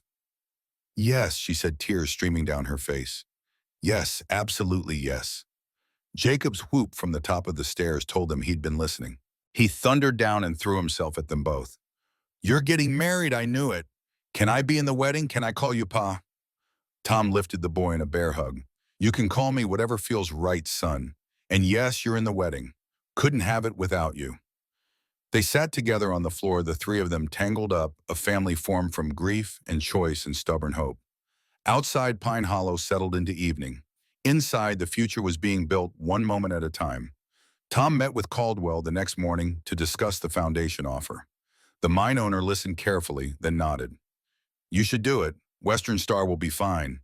Yes, she said, tears streaming down her face. Yes, absolutely yes. Jacob's whoop from the top of the stairs told them he'd been listening. He thundered down and threw himself at them both. You're getting married, I knew it. Can I be in the wedding? Can I call you Pa? Tom lifted the boy in a bear hug. You can call me whatever feels right, son. And yes, you're in the wedding. Couldn't have it without you. They sat together on the floor, the three of them tangled up, a family formed from grief and choice and stubborn hope. Outside, Pine Hollow settled into evening. Inside, the future was being built one moment at a time. Tom met with Caldwell the next morning to discuss the foundation offer. The mine owner listened carefully, then nodded. You should do it. Western Star will be fine.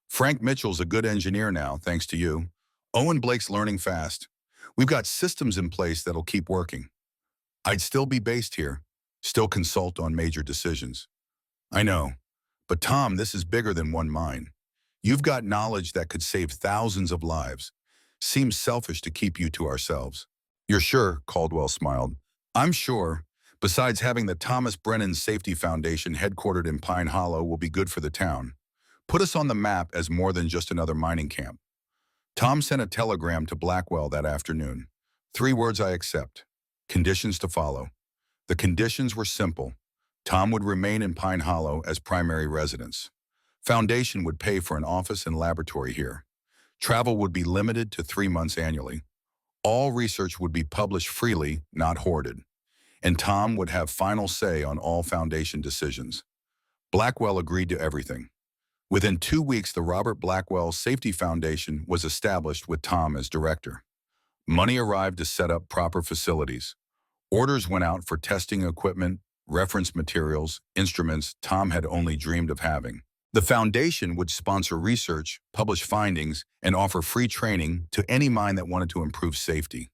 Frank Mitchell's a good engineer now, thanks to you. Owen Blake's learning fast. We've got systems in place that'll keep working. I'd still be based here, still consult on major decisions. I know. But Tom, this is bigger than one mine. You've got knowledge that could save thousands of lives. Seems selfish to keep you to ourselves. You're sure? Caldwell smiled. I'm sure. Besides, having the Thomas Brennan Safety Foundation headquartered in Pine Hollow will be good for the town. Put us on the map as more than just another mining camp. Tom sent a telegram to Blackwell that afternoon. 3 words I accept. Conditions to follow. The conditions were simple. Tom would remain in Pine Hollow as primary residence. Foundation would pay for an office and laboratory here. Travel would be limited to 3 months annually. All research would be published freely, not hoarded. And Tom would have final say on all Foundation decisions. Blackwell agreed to everything. Within 2 weeks, the Robert Blackwell Safety Foundation was established with Tom as director. Money arrived to set up proper facilities. Orders went out for testing equipment, reference materials, instruments Tom had only dreamed of having. The foundation would sponsor research, publish findings, and offer free training to any mine that wanted to improve safety.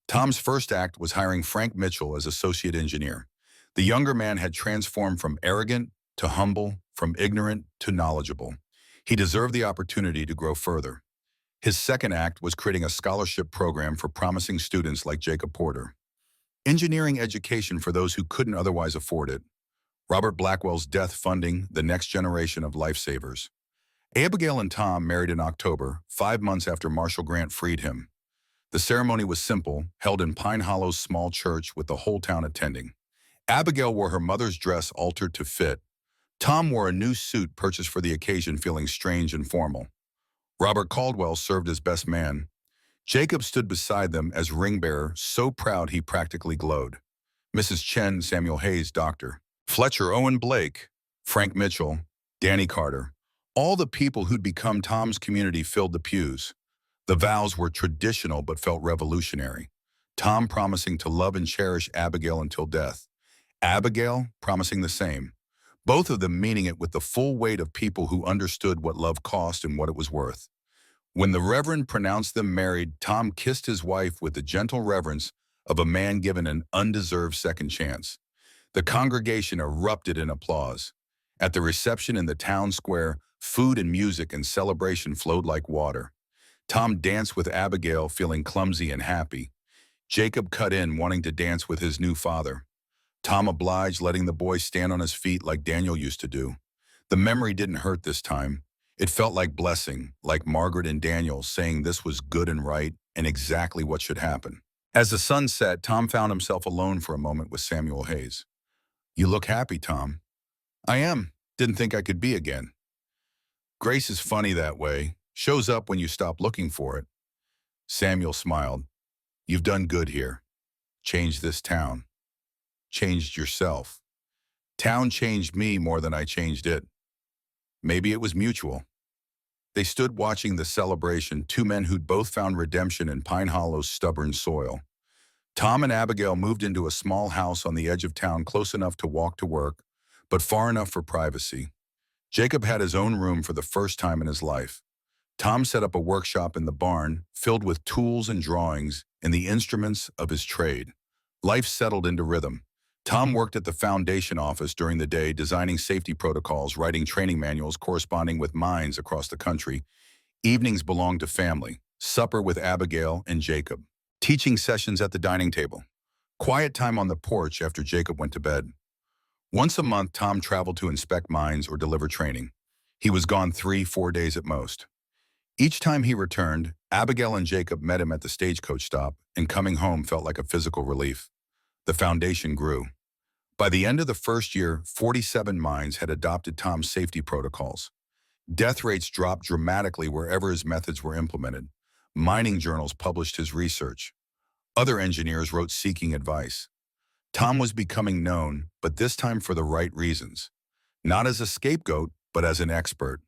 Tom's first act was hiring Frank Mitchell as associate engineer. The younger man had transformed from arrogant to humble, from ignorant to knowledgeable. He deserved the opportunity to grow further. His second act was creating a scholarship program for promising students like Jacob Porter. Engineering education for those who couldn't otherwise afford it. Robert Blackwell's death funding the next generation of lifesavers. Abigail and Tom married in October, 5 months after Marshall Grant freed him. The ceremony was simple, held in Pine Hollow's small church with the whole town attending. Abigail wore her mother's dress altered to fit. Tom wore a new suit purchased for the occasion, feeling strange and formal. Robert Caldwell served as best man. Jacob stood beside them as ring bearer, so proud he practically glowed. Mrs. Chen, Samuel Hayes, doctor. Fletcher, Owen Blake, Frank Mitchell, Danny Carter. All the people who'd become Tom's community filled the pews. The vows were traditional but felt revolutionary. Tom promising to love and cherish Abigail until death. Abigail promising the same. Both of them meaning it with the full weight of people who understood what love cost and what it was worth. When the Reverend pronounced them married, Tom kissed his wife with the gentle reverence of a man given an undeserved second chance. The congregation erupted in applause. At the reception in the town square, food and music and celebration flowed like water. Tom danced with Abigail, feeling clumsy and happy. Jacob cut in, wanting to dance with his new father. Tom obliged, letting the boy stand on his feet like Daniel used to do. The memory didn't hurt this time. It felt like blessing, like Margaret and Daniel saying this was good and right and exactly what should happen. As the sun set, Tom found himself alone for a moment with Samuel Hayes. You look happy, Tom. I am. Didn't think I could be again. Grace is funny that way. Shows up when you stop looking for it. Samuel smiled. You've done good here. Changed this town. Changed yourself. Town changed me more than I changed it. Maybe it was mutual. They stood watching the celebration, 2 men who'd both found redemption in Pine Hollow's stubborn soil. Tom and Abigail moved into a small house on the edge of town, close enough to walk to work, but far enough for privacy. Jacob had his own room for the first time in his life. Tom set up a workshop in the barn, filled with tools and drawings and the instruments of his trade. Life settled into rhythm. Tom worked at the foundation office during the day, designing safety protocols, writing training manuals corresponding with mines across the country. Evenings belonged to family, supper with Abigail and Jacob, teaching sessions at the dining table, quiet time on the porch after Jacob went to bed. Once a month, Tom traveled to inspect mines or deliver training. He was gone 3-4 days at most. Each time he returned, Abigail and Jacob met him at the stagecoach stop, and coming home felt like a physical relief. The foundation grew. By the end of the first year, 47 mines had adopted Tom's safety protocols. Death rates dropped dramatically wherever his methods were implemented. Mining journals published his research. Other engineers wrote seeking advice. Tom was becoming known, but this time for the right reasons. Not as a scapegoat, but as an expert.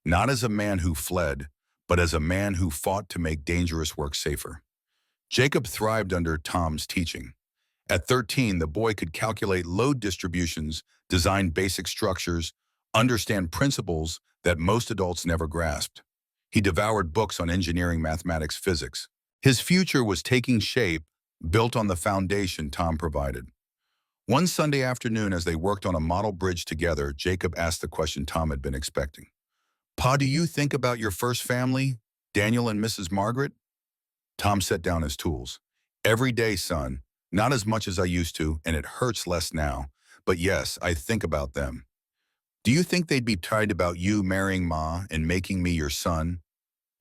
not as a man who fled, but as a man who fought to make dangerous work safer. Jacob thrived under Tom's teaching. At 13, the boy could calculate load distributions, design basic structures, understand principles that most adults never grasped. He devoured books on engineering, mathematics, physics. His future was taking shape, built on the foundation Tom provided. One Sunday afternoon, as they worked on a model bridge together, Jacob asked the question Tom had been expecting. "Pa, do you think about your first family, Daniel and Mrs. Margaret?" Tom set down his tools. "Every day, son. Not as much as I used to, and it hurts less now. But yes, I think about them." "Do you think they'd be tight about you marrying Ma and making me your son?"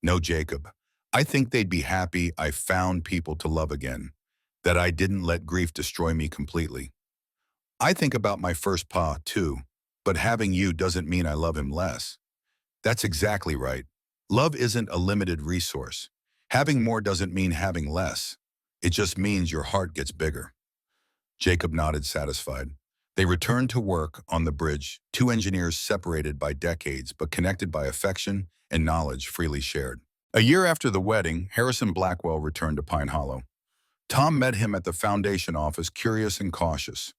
"No, Jacob. I think they'd be happy I found people to love again, that I didn't let grief destroy me completely. I think about my first Pa, too, but having you doesn't mean I love him less." "That's exactly right. Love isn't a limited resource. Having more doesn't mean having less. It just means your heart gets bigger." Jacob nodded, satisfied. They returned to work on the bridge, two engineers separated by decades but connected by affection and knowledge freely shared. A year after the wedding, Harrison Blackwell returned to Pine Hollow. Tom met him at the foundation office, curious and cautious.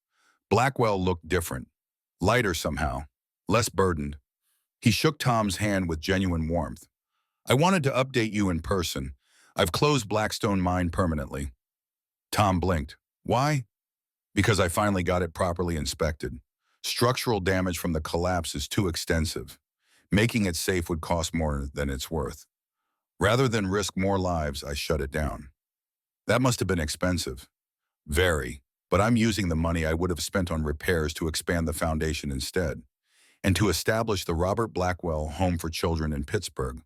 Blackwell looked different, lighter somehow, less burdened. He shook Tom's hand with genuine warmth. "I wanted to update you in person. I've closed Blackstone Mine permanently." Tom blinked. "Why?" "Because I finally got it properly inspected. Structural damage from the collapse is too extensive. Making it safe would cost more than it's worth. Rather than risk more lives, I shut it down." "That must have been expensive." "Very, but I'm using the money I would have spent on repairs to expand the foundation instead, and to establish the Robert Blackwell Home for Children in Pittsburgh,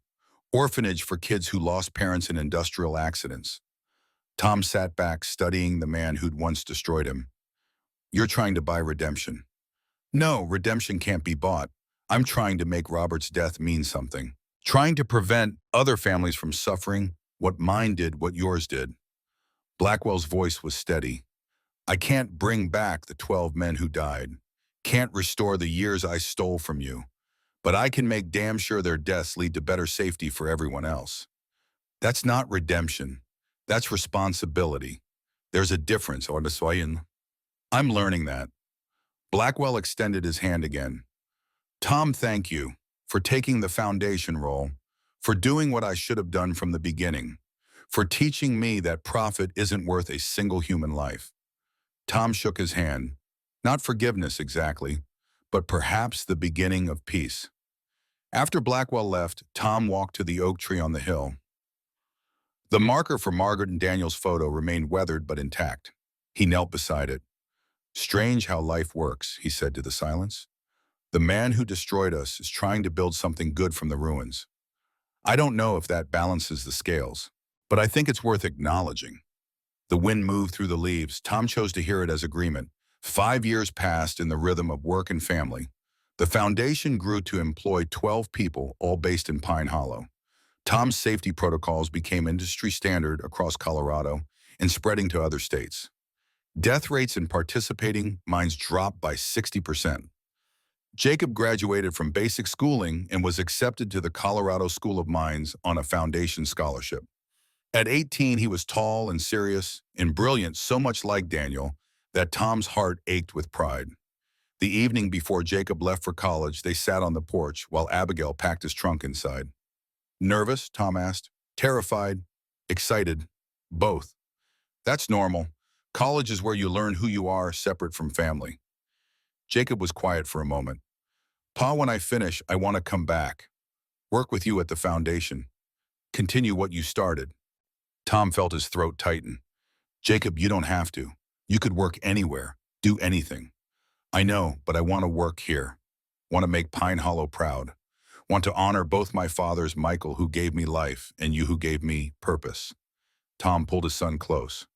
orphanage for kids who lost parents in industrial accidents." Tom sat back, studying the man who'd once destroyed him. "You're trying to buy redemption." "No, redemption can't be bought. I'm trying to make Robert's death mean something. Trying to prevent other families from suffering what mine did, what yours did." Blackwell's voice was steady. "I can't bring back the 12 men who died. Can't restore the years I stole from you. But I can make damn sure their deaths lead to better safety for everyone else." "That's not redemption. That's responsibility. There's a difference, Ordesoyen." "I'm learning that." Blackwell extended his hand again. "Tom, thank you for taking the foundation role, for doing what I should have done from the beginning, for teaching me that profit isn't worth a single human life." Tom shook his hand. Not forgiveness exactly, but perhaps the beginning of peace. After Blackwell left, Tom walked to the oak tree on the hill. The marker for Margaret and Daniel's photo remained weathered but intact. He knelt beside it. "Strange how life works," he said to the silence. "The man who destroyed us is trying to build something good from the ruins. I don't know if that balances the scales, but I think it's worth acknowledging." The wind moved through the leaves. Tom chose to hear it as agreement. 5 years passed in the rhythm of work and family. The foundation grew to employ 12 people, all based in Pine Hollow. Tom's safety protocols became industry standard across Colorado and spreading to other states. Death rates in participating mines dropped by 60%. Jacob graduated from basic schooling and was accepted to the Colorado School of Mines on a foundation scholarship. At 18, he was tall and serious and brilliant, so much like Daniel that Tom's heart ached with pride. The evening before Jacob left for college, they sat on the porch while Abigail packed his trunk inside. "Nervous?" Tom asked. "Terrified? Excited? Both." "That's normal. College is where you learn who you are separate from family." Jacob was quiet for a moment. "Pa, when I finish, I want to come back. Work with you at the foundation. Continue what you started." Tom felt his throat tighten. "Jacob, you don't have to. You could work anywhere, do anything." "I know, but I want to work here. Want to make Pine Hollow proud. Want to honor both my fathers, Michael, who gave me life, and you who gave me purpose." Tom pulled his son close.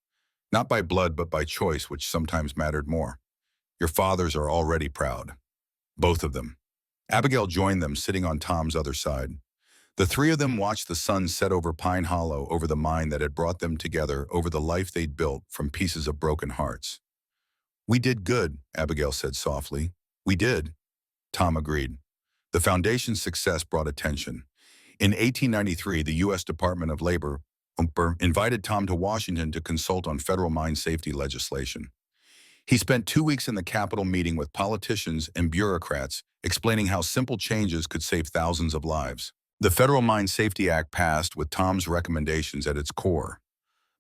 "Not by blood, but by choice, which sometimes mattered more. Your fathers are already proud. Both of them." Abigail joined them, sitting on Tom's other side. The three of them watched the sun set over Pine Hollow, over the mine that had brought them together, over the life they'd built from pieces of broken hearts. "We did good," Abigail said softly. "We did." Tom agreed. The foundation's success brought attention. In 1893, the U.S. Department of Labor invited Tom to Washington to consult on federal mine safety legislation. He spent 2 weeks in the Capitol meeting with politicians and bureaucrats, explaining how simple changes could save thousands of lives. The Federal Mine Safety Act passed with Tom's recommendations at its core.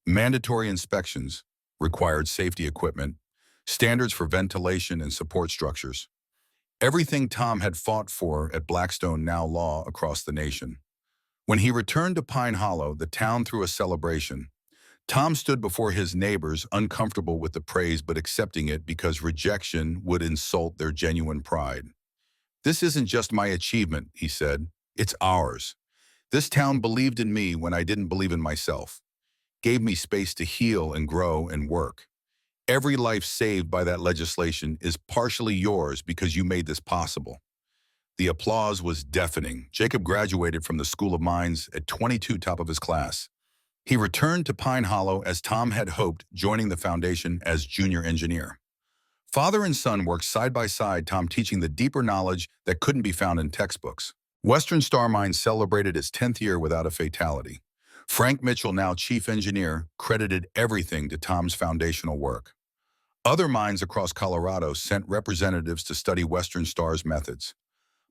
Mandatory inspections, required safety equipment, standards for ventilation and support structures. Everything Tom had fought for at Blackstone now law across the nation. When he returned to Pine Hollow, the town threw a celebration. Tom stood before his neighbors, uncomfortable with the praise but accepting it because rejection would insult their genuine pride. "This isn't just my achievement," he said. "It's ours. This town believed in me when I didn't believe in myself, gave me space to heal and grow and work. Every life saved by that legislation is partially yours because you made this possible." The applause was deafening. Jacob graduated from the School of Mines at 22, top of his class. He returned to Pine Hollow as Tom had hoped, joining the foundation as junior engineer. Father and son worked side by side, Tom teaching the deeper knowledge that couldn't be found in textbooks. Western Star Mine celebrated its 10th year without a fatality. Frank Mitchell, now chief engineer, credited everything to Tom's foundational work. Other mines across Colorado sent representatives to study Western Star's methods.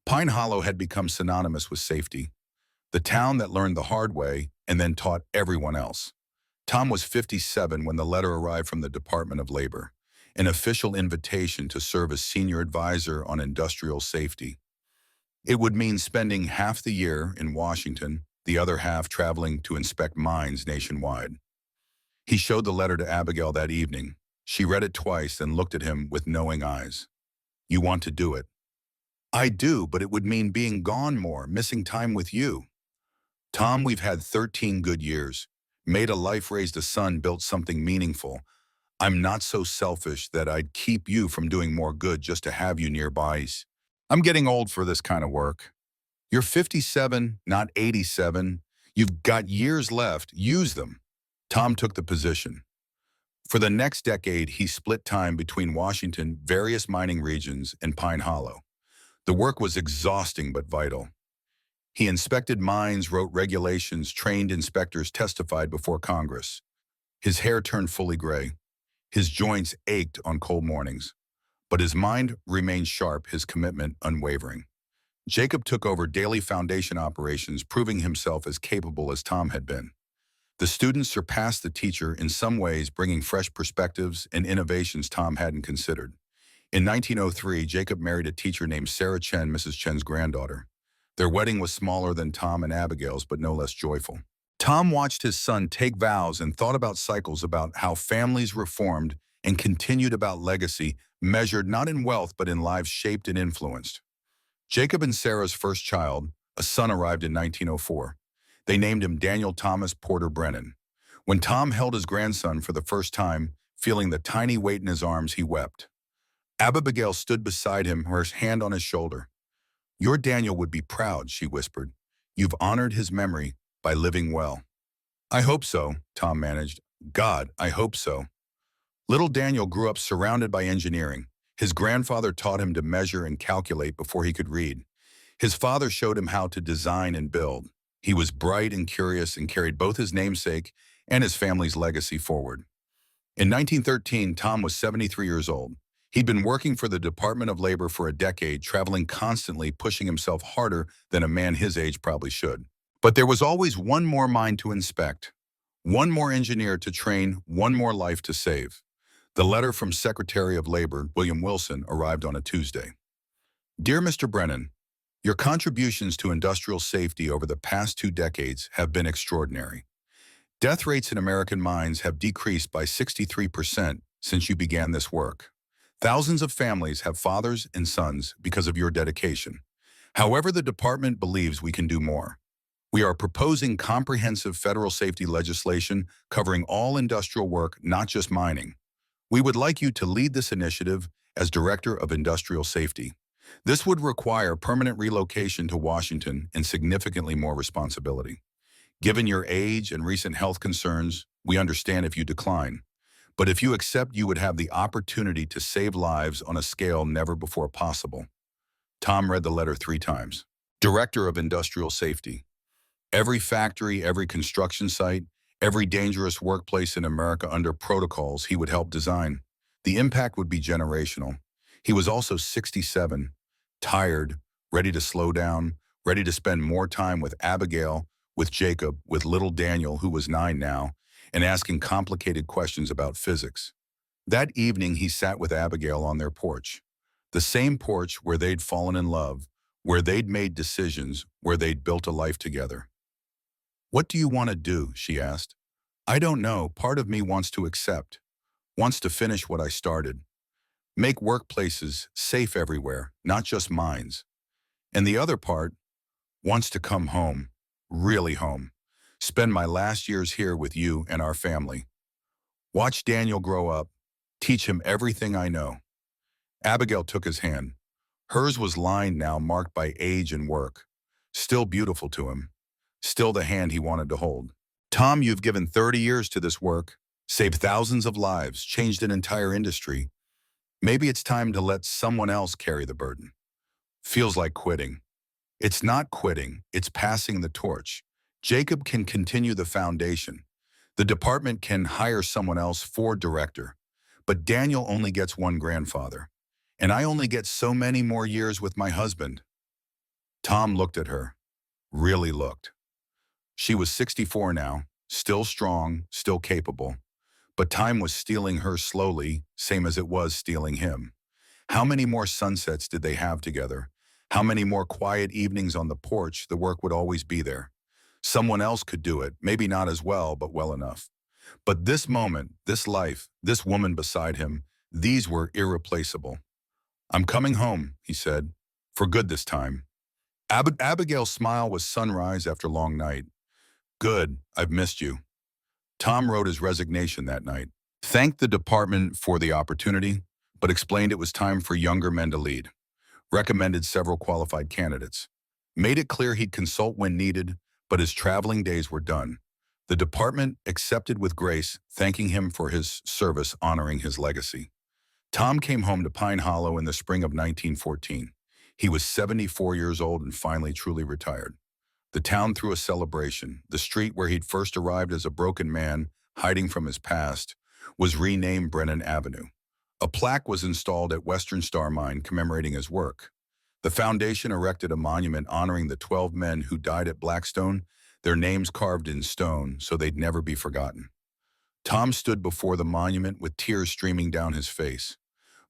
Pine Hollow had become synonymous with safety, the town that learned the hard way and then taught everyone else. Tom was 57 when the letter arrived from the Department of Labor, an official invitation to serve as senior advisor on industrial safety. It would mean spending half the year in Washington, the other half traveling to inspect mines nationwide. He showed the letter to Abigail that evening. She read it twice and looked at him with knowing eyes. "You want to do it?" "I do, but it would mean being gone more, missing time with you." "Tom, we've had 13 good years. Made a life, raised a son, built something meaningful. I'm not so selfish that I'd keep you from doing more good just to have you nearby. I'm getting old for this kind of work. You're 57, not 87. You've got years left. Use them." Tom took the position. For the next decade, he split time between Washington, various mining regions, and Pine Hollow. The work was exhausting but vital. He inspected mines, wrote regulations, trained inspectors, testified before Congress. His hair turned fully gray. His joints ached on cold mornings. But his mind remained sharp, his commitment unwavering. Jacob took over daily foundation operations, proving himself as capable as Tom had been. The students surpassed the teacher in some ways, bringing fresh perspectives and innovations Tom hadn't considered. In 1903, Jacob married a teacher named Sarah Chen, Mrs. Chen's granddaughter. Their wedding was smaller than Tom and Abigail's, but no less joyful. Tom watched his son take vows and thought about cycles, about how families reformed and continued, about legacy, measured not in wealth but in lives shaped and influenced. Jacob and Sarah's first child, a son, arrived in 1904. They named him Daniel Thomas Porter Brennan. When Tom held his grandson for the first time, feeling the tiny weight in his arms, he wept. Abigail stood beside him, her hand on his shoulder. "Your Daniel would be proud," she whispered. "You've honored his memory by living well." "I hope so," Tom managed. "God, I hope so." Little Daniel grew up surrounded by engineering. His grandfather taught him to measure and calculate before he could read. His father showed him how to design and build. He was bright and curious and carried both his namesake and his family's legacy forward. In 1913, Tom was 73 years old. He'd been working for the Department of Labor for a decade, traveling constantly, pushing himself harder than a man his age probably should. But there was always one more mine to inspect, one more engineer to train, one more life to save. The letter from Secretary of Labor, William Wilson, arrived on a Tuesday. "Dear Mr. Brennan, your contributions to industrial safety over the past 2 decades have been extraordinary. Death rates in American mines have decreased by 63% since you began this work. Thousands of families have fathers and sons because of your dedication. However, the department believes we can do more. We are proposing comprehensive federal safety legislation covering all industrial work, not just mining. We would like you to lead this initiative as Director of Industrial Safety. This would require permanent relocation to Washington and significantly more responsibility. Given your age and recent health concerns, we understand if you decline. But if you accept, you would have the opportunity to save lives on a scale never before possible. Tom read the letter 3 times. Director of Industrial Safety. Every factory, every construction site, every dangerous workplace in America under protocols he would help design. The impact would be generational. He was also 67, tired, ready to slow down, ready to spend more time with Abigail, with Jacob, with little Daniel, who was 9 now, and asking complicated questions about physics. That evening, he sat with Abigail on their porch. The same porch where they'd fallen in love, where they'd made decisions, where they'd built a life together. "What do you want to do?" she asked. "I don't know. Part of me wants to accept, wants to finish what I started. Make workplaces safe everywhere, not just mines. And the other part wants to come home, really home. Spend my last years here with you and our family. Watch Daniel grow up, teach him everything I know." Abigail took his hand. Hers was lined now, marked by age and work. Still beautiful to him. Still the hand he wanted to hold. "Tom, you've given 30 years to this work, saved thousands of lives, changed an entire industry. Maybe it's time to let someone else carry the burden." Feels like quitting. It's not quitting, it's passing the torch. Jacob can continue the foundation. The department can hire someone else for director. But Daniel only gets one grandfather. And I only get so many more years with my husband. Tom looked at her. Really looked. She was 64 now, still strong, still capable. But time was stealing her slowly, same as it was stealing him. How many more sunsets did they have together? How many more quiet evenings on the porch? The work would always be there. Someone else could do it, maybe not as well, but well enough. But this moment, this life, this woman beside him, these were irreplaceable. "I'm coming home," he said, "for good this time." Abigail's smile was sunrise after long night. "Good, I've missed you." Tom wrote his resignation that night, thanked the department for the opportunity, but explained it was time for younger men to lead. Recommended several qualified candidates. Made it clear he'd consult when needed, but his traveling days were done. The department accepted with grace, thanking him for his service, honoring his legacy. Tom came home to Pine Hollow in the spring of 1914. He was 74 years old and finally truly retired. The town threw a celebration. The street where he'd first arrived as a broken man, hiding from his past, was renamed Brennan Avenue. A plaque was installed at Western Star Mine commemorating his work. The foundation erected a monument honoring the 12 men who died at Blackstone, their names carved in stone so they'd never be forgotten. Tom stood before the monument with tears streaming down his face.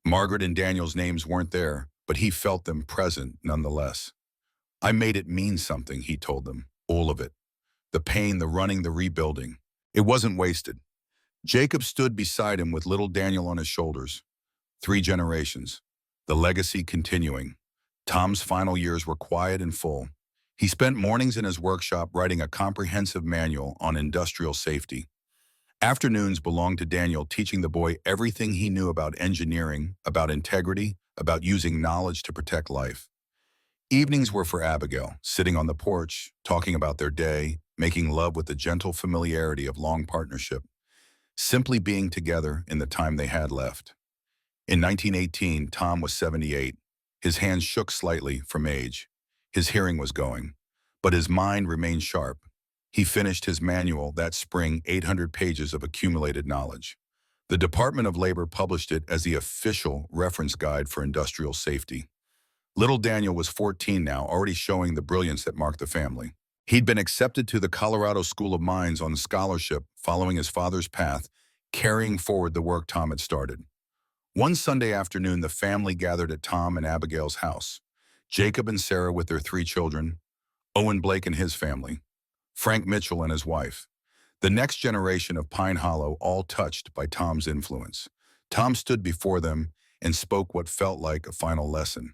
Margaret and Daniel's names weren't there, but he felt them present nonetheless. "I made it mean something," he told them, "all of it. The pain, the running, the rebuilding. It wasn't wasted." Jacob stood beside him with little Daniel on his shoulders. 3 generations. The legacy continuing. Tom's final years were quiet and full. He spent mornings in his workshop writing a comprehensive manual on industrial safety. Afternoons belonged to Daniel, teaching the boy everything he knew about engineering, about integrity, about using knowledge to protect life. Evenings were for Abigail, sitting on the porch, talking about their day, making love with the gentle familiarity of long partnership, simply being together in the time they had left. In 1918, Tom was 78. His hands shook slightly from age. His hearing was going, but his mind remained sharp. He finished his manual that spring, 800 pages of accumulated knowledge. The Department of Labor published it as the official reference guide for industrial safety. Little Daniel was 14 now, already showing the brilliance that marked the family. He'd been accepted to the Colorado School of Mines on scholarship, following his father's path, carrying forward the work Tom had started. One Sunday afternoon, the family gathered at Tom and Abigail's house. Jacob and Sarah with their 3 children, Owen Blake and his family, Frank Mitchell and his wife. The next generation of Pine Hollow, all touched by Tom's influence. Tom stood before them and spoke what felt like a final lesson.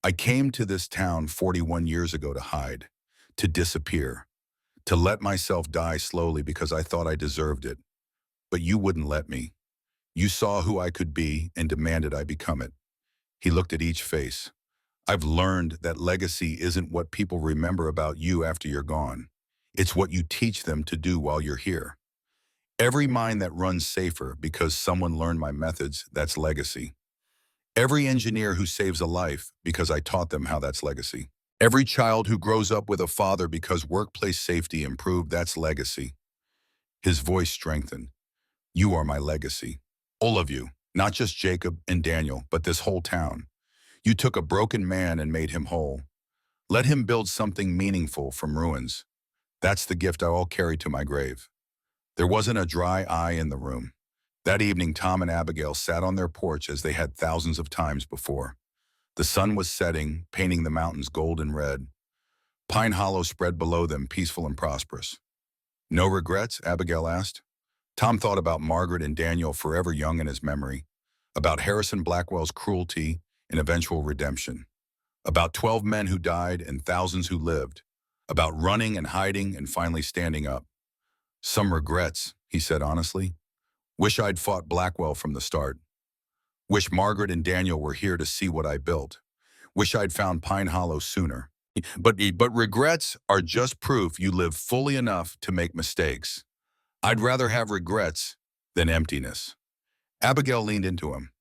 "I came to this town 41 years ago to hide, to disappear, to let myself die slowly because I thought I deserved it. But you wouldn't let me. You saw who I could be and demanded I become it." He looked at each face. "I've learned that legacy isn't what people remember about you after you're gone. It's what you teach them to do while you're here. Every mine that runs safer because someone learned my methods, that's legacy." Every engineer who saves a life because I taught them how, that's legacy. Every child who grows up with a father because workplace safety improved, that's legacy. His voice strengthened. You are my legacy. All of you, not just Jacob and Daniel, but this whole town. You took a broken man and made him whole. Let him build something meaningful from ruins. That's the gift I'll carry to my grave. There wasn't a dry eye in the room. That evening, Tom and Abigail sat on their porch as they had thousands of times before. The sun was setting, painting the mountains gold and red. Pine Hollow spread below them, peaceful and prosperous. No regrets? Abigail asked. Tom thought about Margaret and Daniel, forever young in his memory, about Harrison Blackwell's cruelty and eventual redemption, about 12 men who died and thousands who lived, about running and hiding and finally standing up. Some regrets, he said honestly. Wish I'd fought Blackwell from the start. Wish Margaret and Daniel were here to see what I built. Wish I'd found Pine Hollow sooner. But regrets are just proof you live fully enough to make mistakes. I'd rather have regrets than emptiness. Abigail leaned into him.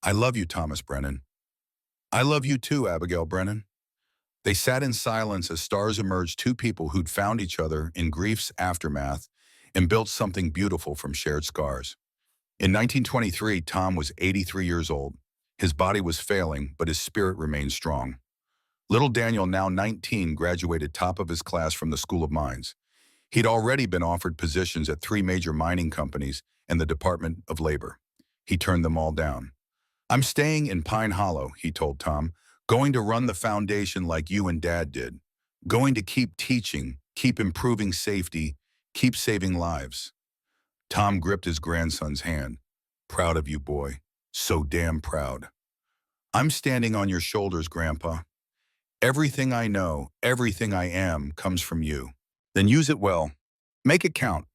I love you, Thomas Brennan. I love you too, Abigail Brennan. They sat in silence as stars emerged, two people who'd found each other in grief's aftermath and built something beautiful from shared scars. In 1923, Tom was 83 years old. His body was failing, but his spirit remained strong. Little Daniel, now 19, graduated top of his class from the School of Mines. He'd already been offered positions at 3 major mining companies and the Department of Labor. He turned them all down. I'm staying in Pine Hollow, he told Tom, going to run the foundation like you and Dad did. Going to keep teaching, keep improving safety, keep saving lives. Tom gripped his grandson's hand. Proud of you, boy. So damn proud. I'm standing on your shoulders, Grandpa. Everything I know, everything I am, comes from you. Then use it well. Make it count.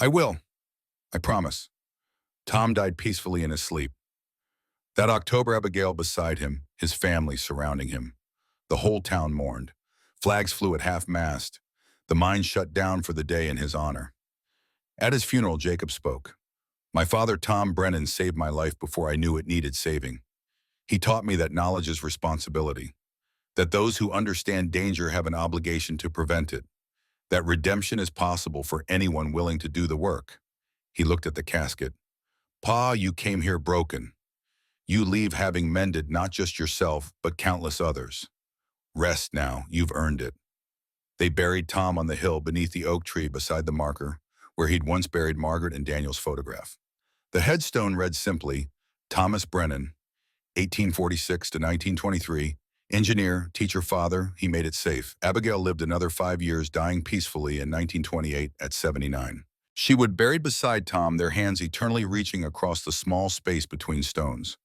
I will. I promise. Tom died peacefully in his sleep. That October, Abigail beside him, his family surrounding him. The whole town mourned. Flags flew at half-mast. The mine shut down for the day in his honor. At his funeral, Jacob spoke. My father, Tom Brennan, saved my life before I knew it needed saving. He taught me that knowledge is responsibility, that those who understand danger have an obligation to prevent it, that redemption is possible for anyone willing to do the work. He looked at the casket. Pa, you came here broken. You leave having mended not just yourself, but countless others. Rest now, you've earned it. They buried Tom on the hill beneath the oak tree beside the marker, where he'd once buried Margaret and Daniel's photograph. The headstone read simply, Thomas Brennan, 1846 to 1923, engineer, teacher, father, he made it safe. Abigail lived another 5 years, dying peacefully in 1928 at 79. She would buried beside Tom, their hands eternally reaching across the small space between stones.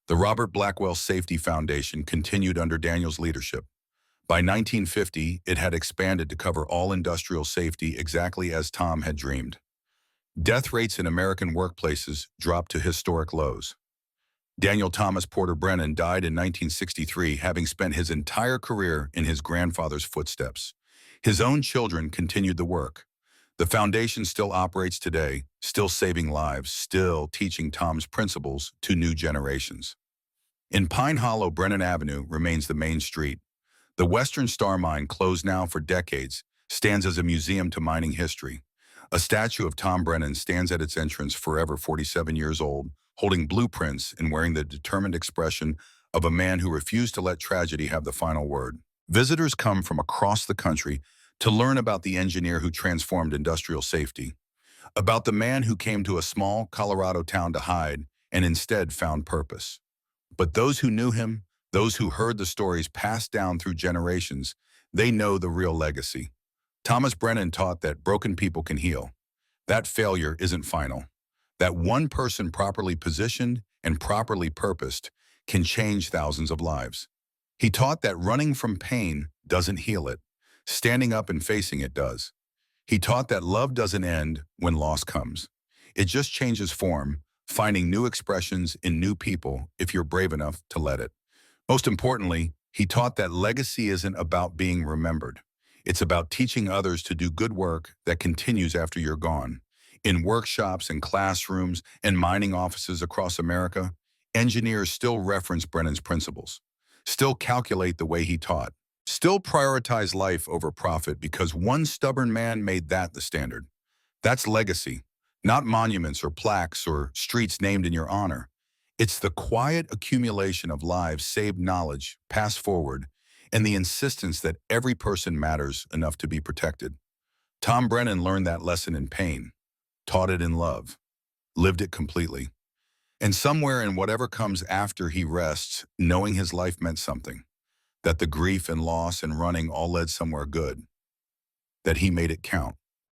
The Robert Blackwell Safety Foundation continued under Daniel's leadership. By 1950, it had expanded to cover all industrial safety exactly as Tom had dreamed. Death rates in American workplaces dropped to historic lows. Daniel Thomas Porter Brennan died in 1963, having spent his entire career in his grandfather's footsteps. His own children continued the work. The foundation still operates today, still saving lives, still teaching Tom's principles to new generations. In Pine Hollow, Brennan Avenue remains the main street. The Western Star Mine, closed now for decades, stands as a museum to mining history. A statue of Tom Brennan stands at its entrance, forever 47 years old, holding blueprints and wearing the determined expression of a man who refused to let tragedy have the final word. Visitors come from across the country to learn about the engineer who transformed industrial safety, about the man who came to a small Colorado town to hide and instead found purpose. But those who knew him, those who heard the stories passed down through generations, they know the real legacy. Thomas Brennan taught that broken people can heal. That failure isn't final. That one person properly positioned and properly purposed can change thousands of lives. He taught that running from pain doesn't heal it. Standing up and facing it does. He taught that love doesn't end when loss comes. It just changes form, finding new expressions in new people if you're brave enough to let it. Most importantly, he taught that legacy isn't about being remembered. It's about teaching others to do good work that continues after you're gone. In workshops and classrooms and mining offices across America, engineers still reference Brennan's principles, still calculate the way he taught, still prioritize life over profit because one stubborn man made that the standard. That's legacy, not monuments or plaques or streets named in your honor. It's the quiet accumulation of lives, saved knowledge, passed forward, and the insistence that every person matters enough to be protected. Tom Brennan learned that lesson in pain, taught it in love, lived it completely. And somewhere in whatever comes after he rests, knowing his life meant something, that the grief and loss and running all led somewhere good, that he made it count.